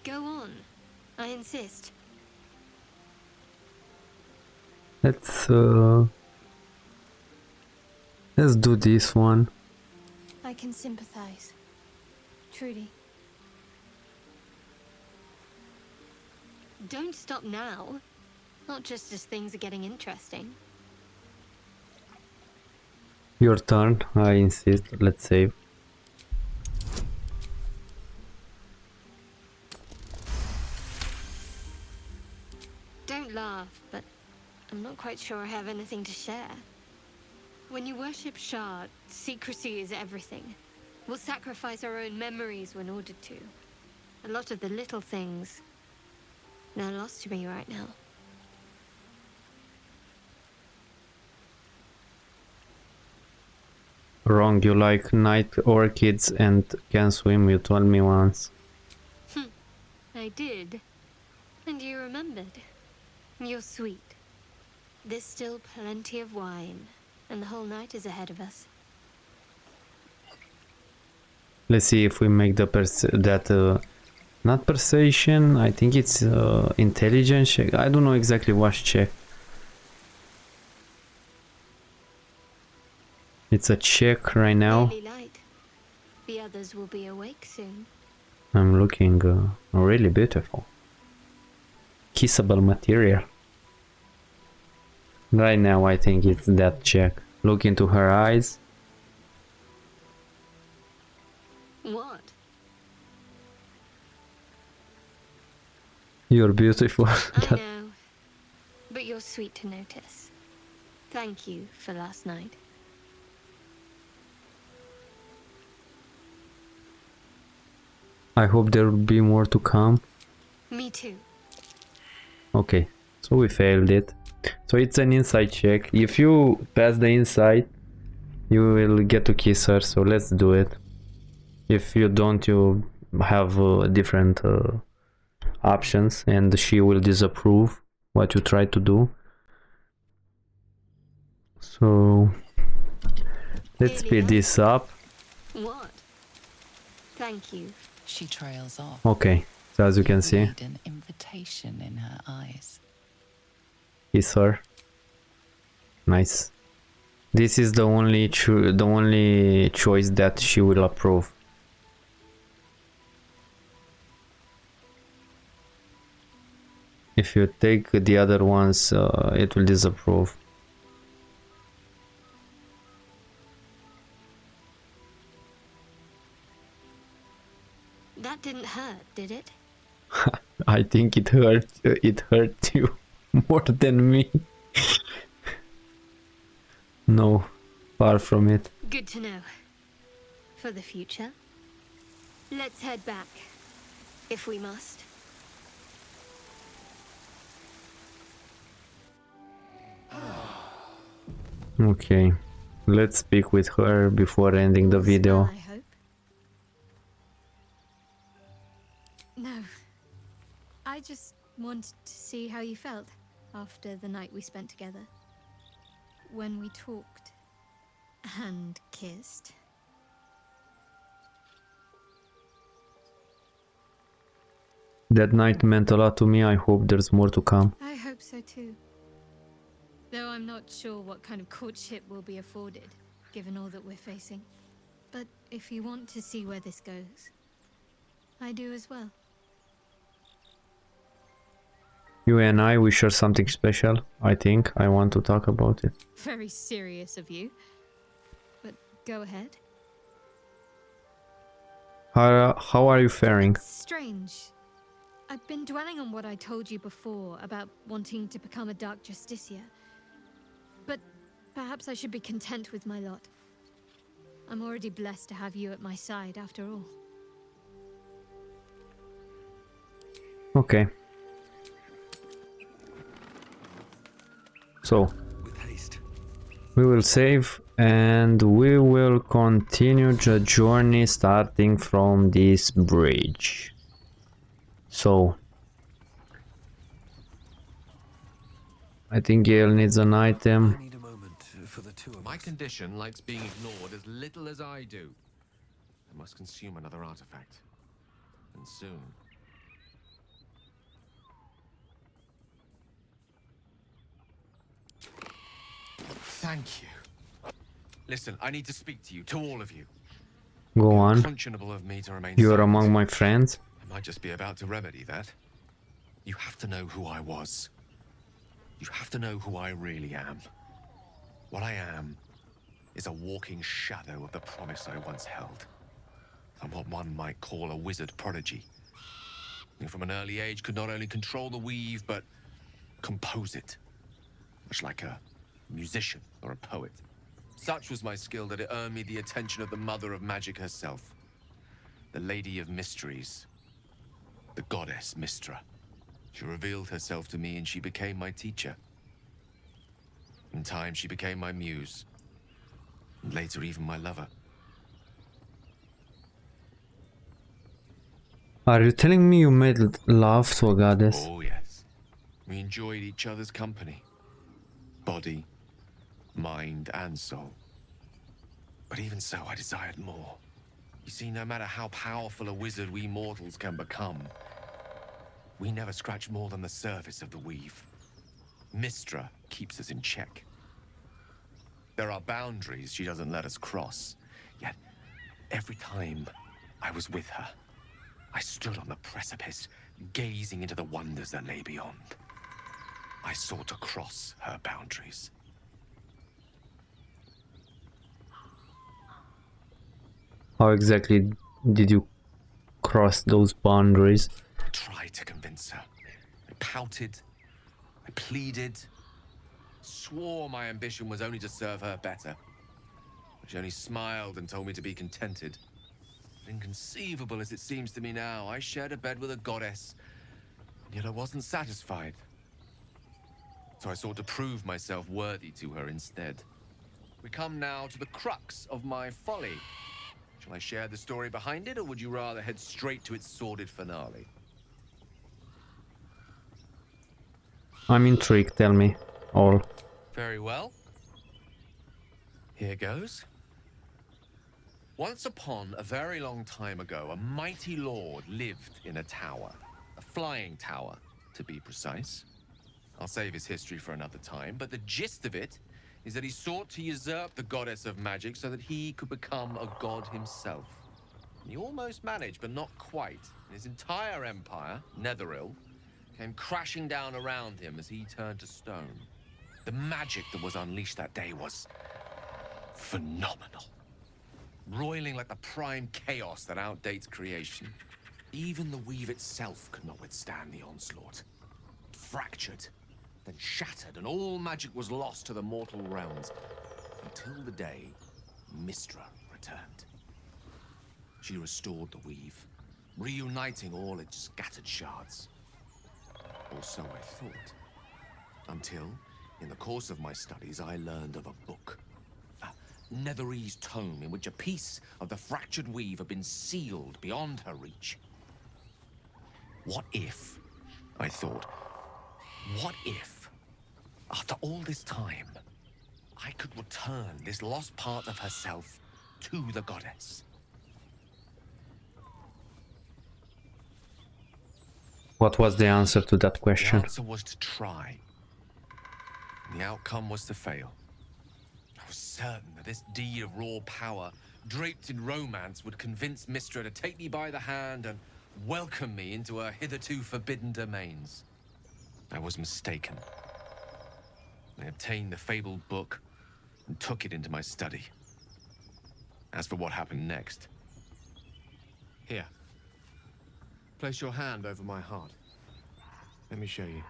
Go on. I insist. Let's do this one. I can sympathize. Truly. Don't stop now. Not just as things are getting interesting. Your turn, I insist. Let's save. Don't laugh, but I'm not quite sure I have anything to share. When you worship Shard, secrecy is everything. We'll sacrifice our own memories when ordered to. A lot of the little things are lost to me right now. Wrong, you like night orchids and can swim, you told me once. I did. And you remembered. You're sweet. There's still plenty of wine, and the whole night is ahead of us. Let's see if we make the not persuasion, I think it's intelligence check. I don't know exactly what check. It's a check right now. Barely light. The others will be awake soon. I'm looking really beautiful. Kissable material. Right now I think it's that check. Look into her eyes. What? You're beautiful. I know, but you're sweet to notice. Thank you for last night. I hope there will be more to come. Me too. Okay, so we failed it. So it's an insight check. If you pass the insight, you will get to kiss her, so let's do it. If you don't, you have different options and she will disapprove what you try to do. So let's speed this up. What? Thank you. She trails off. Okay, so as you can see, Read an invitation in her eyes. kiss her. Nice. This is the only choice that she will approve. If you take the other ones, it will disapprove. That didn't hurt, did it? I think it hurt. It hurt you more than me. No, far from it. Good to know. For the future. Let's head back, if we must. Okay, let's speak with her before ending the video. I hope. No. I just wanted to see how you felt after the night we spent together. When we talked and kissed. That night meant a lot to me. I hope there's more to come. I hope so too. Though I'm not sure what kind of courtship will be afforded, given all that we're facing. But if you want to see where this goes, I do as well. You and I, we share something special. I think I want to talk about it. Very serious of you. But go ahead. How are you faring? Strange. I've been dwelling on what I told you before about wanting to become a Dark Justicia. But perhaps I should be content with my lot. I'm already blessed to have you at my side after all. Okay. So, we will save and we will continue the journey starting from this bridge. So, I think Gale needs an item. I need a moment for the two of My us. condition likes being ignored as little as I do. I must consume another artifact. And soon. Thank you. Listen, I need to speak to you, to all of you. Go on. Unconscionable of me to remain You're silent. among my friends. I might just be about to remedy that. You have to know who I was. You have to know who I really am. What I am is a walking shadow of the promise I once held. I'm what one might call a wizard prodigy. Who from an early age could not only control the weave, but compose it. Much like a musician or a poet. Such was my skill that it earned me the attention of the mother of magic herself. The Lady of Mysteries. The goddess Mystra. She revealed herself to me and she became my teacher. In time, she became my muse. And later, even my lover. Are you telling me you made love to a goddess? Oh, yes. We enjoyed each other's company. Body, mind, and soul. But even so, I desired more. You see, no matter how powerful a wizard we mortals can become, we never scratch more than the surface of the weave. Mystra keeps us in check. There are boundaries she doesn't let us cross, yet every time I was with her, I stood on the precipice, gazing into the wonders that lay beyond. I sought to cross her boundaries. How exactly did you cross those boundaries? I tried to convince her. I pouted. I pleaded. Swore my ambition was only to serve her better. But she only smiled and told me to be contented. Inconceivable as it seems to me now, I shared a bed with a goddess, and yet I wasn't satisfied. So I sought to prove myself worthy to her instead. We come now to the crux of my folly. Shall I share the story behind it, or would you rather head straight to its sordid finale? I'm intrigued, tell me all. Very well. Here goes. Once upon a very long time ago, a mighty lord lived in a tower. A flying tower, to be precise. I'll save his history for another time, but the gist of it is that he sought to usurp the goddess of magic so that he could become a god himself. And he almost managed, but not quite. And his entire empire, Netheril, came crashing down around him as he turned to stone. The magic that was unleashed that day was phenomenal. Roiling like the prime chaos that outdates creation. Even the weave itself could not withstand the onslaught. It fractured, then shattered, and all magic was lost to the mortal realms. Until the day Mystra returned. She restored the weave, reuniting all its scattered shards. Or so I thought. Until, in the course of my studies, I learned of a book. Netherese tome in which a piece of the fractured weave had been sealed beyond her reach. What if, I thought, what if, after all this time, I could return this lost part of herself to the goddess? What was the answer to that question? The answer was to try. The outcome was to fail. I was certain that this deed of raw power, draped in romance, would convince Mystra to take me by the hand and welcome me into her hitherto forbidden domains. I was mistaken. I obtained the fabled book and took it into my study. As for what happened next... Here. Place your hand over my heart. Let me show you.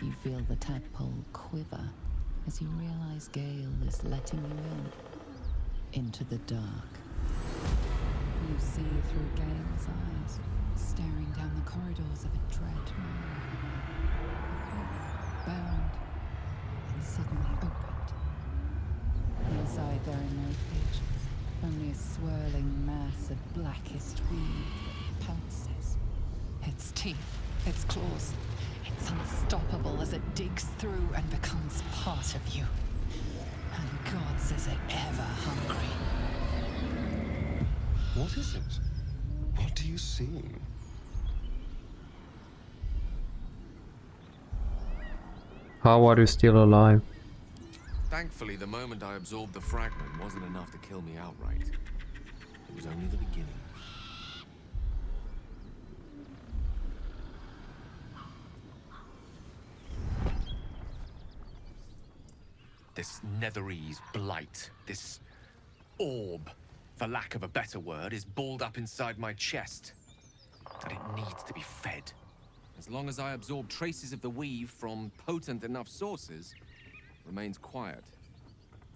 You feel the tadpole quiver as you realize Gale is letting you into the dark. You see through Gale's eyes, staring down the corridors of a dread memory. A book bound and suddenly opened. Inside there are no pages, only a swirling mass of blackest weave that pounces. Its teeth, its claws, it's unstoppable as it digs through and becomes part of you. And God says it ever hungry. What is it? What do you see? How are you still alive? Thankfully, the moment I absorbed the fragment wasn't enough to kill me outright. It was only the beginning. This Netherese blight, this orb, for lack of a better word, is balled up inside my chest. And it needs to be fed. As long as I absorb traces of the weave from potent enough sources, it remains quiet.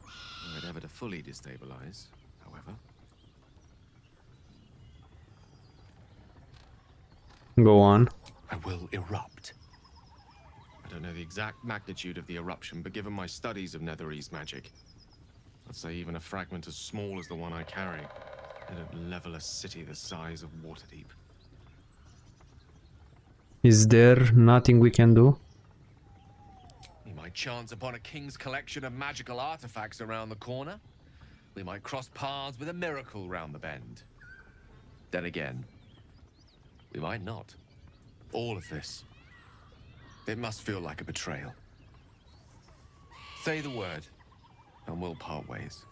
Were it ever to fully destabilize, however. Go on. I will erupt. I don't know the exact magnitude of the eruption, but given my studies of Netherese magic, I'd say even a fragment as small as the one I carry, it'd level a city the size of Waterdeep. Is there nothing we can do? We might chance upon a king's collection of magical artifacts around the corner. We might cross paths with a miracle round the bend. Then again, we might not. All of this. It must feel like a betrayal. Say the word, and we'll part ways.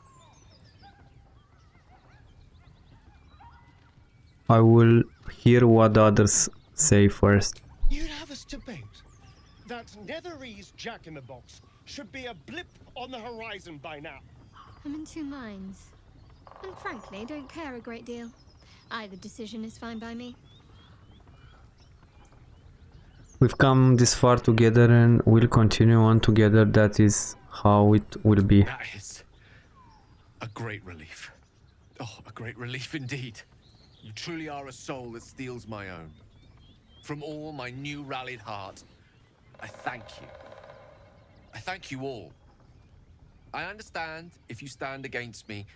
I will hear what others say first. You'd have us debate that Netherese Jack-in-the-Box should be a blip on the horizon by now. I'm in two minds. And frankly, don't care a great deal. Either decision is fine by me. We've come this far together and we'll continue on together. That is how it will be. That is a great relief. Oh, a great relief indeed. You truly are a soul that steals my own. From all my new rallied heart, I thank you. I thank you all. I understand if you stand against me.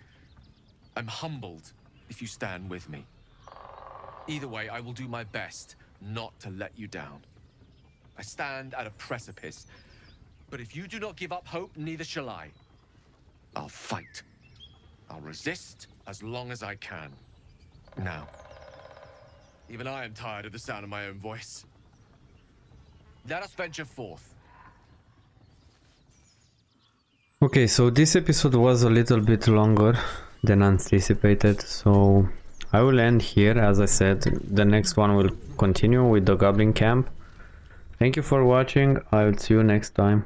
I'm humbled if you stand with me. Either way, I will do my best not to let you down. I stand at a precipice, but if you do not give up hope, neither shall I. I'll fight. I'll resist as long as I can. Now, even I am tired of the sound of my own voice. Let us venture forth. Okay, so this episode was a little bit longer than anticipated, so I will end here. As I said, the next one will continue with the Goblin Camp. Thank you for watching. I'll see you next time.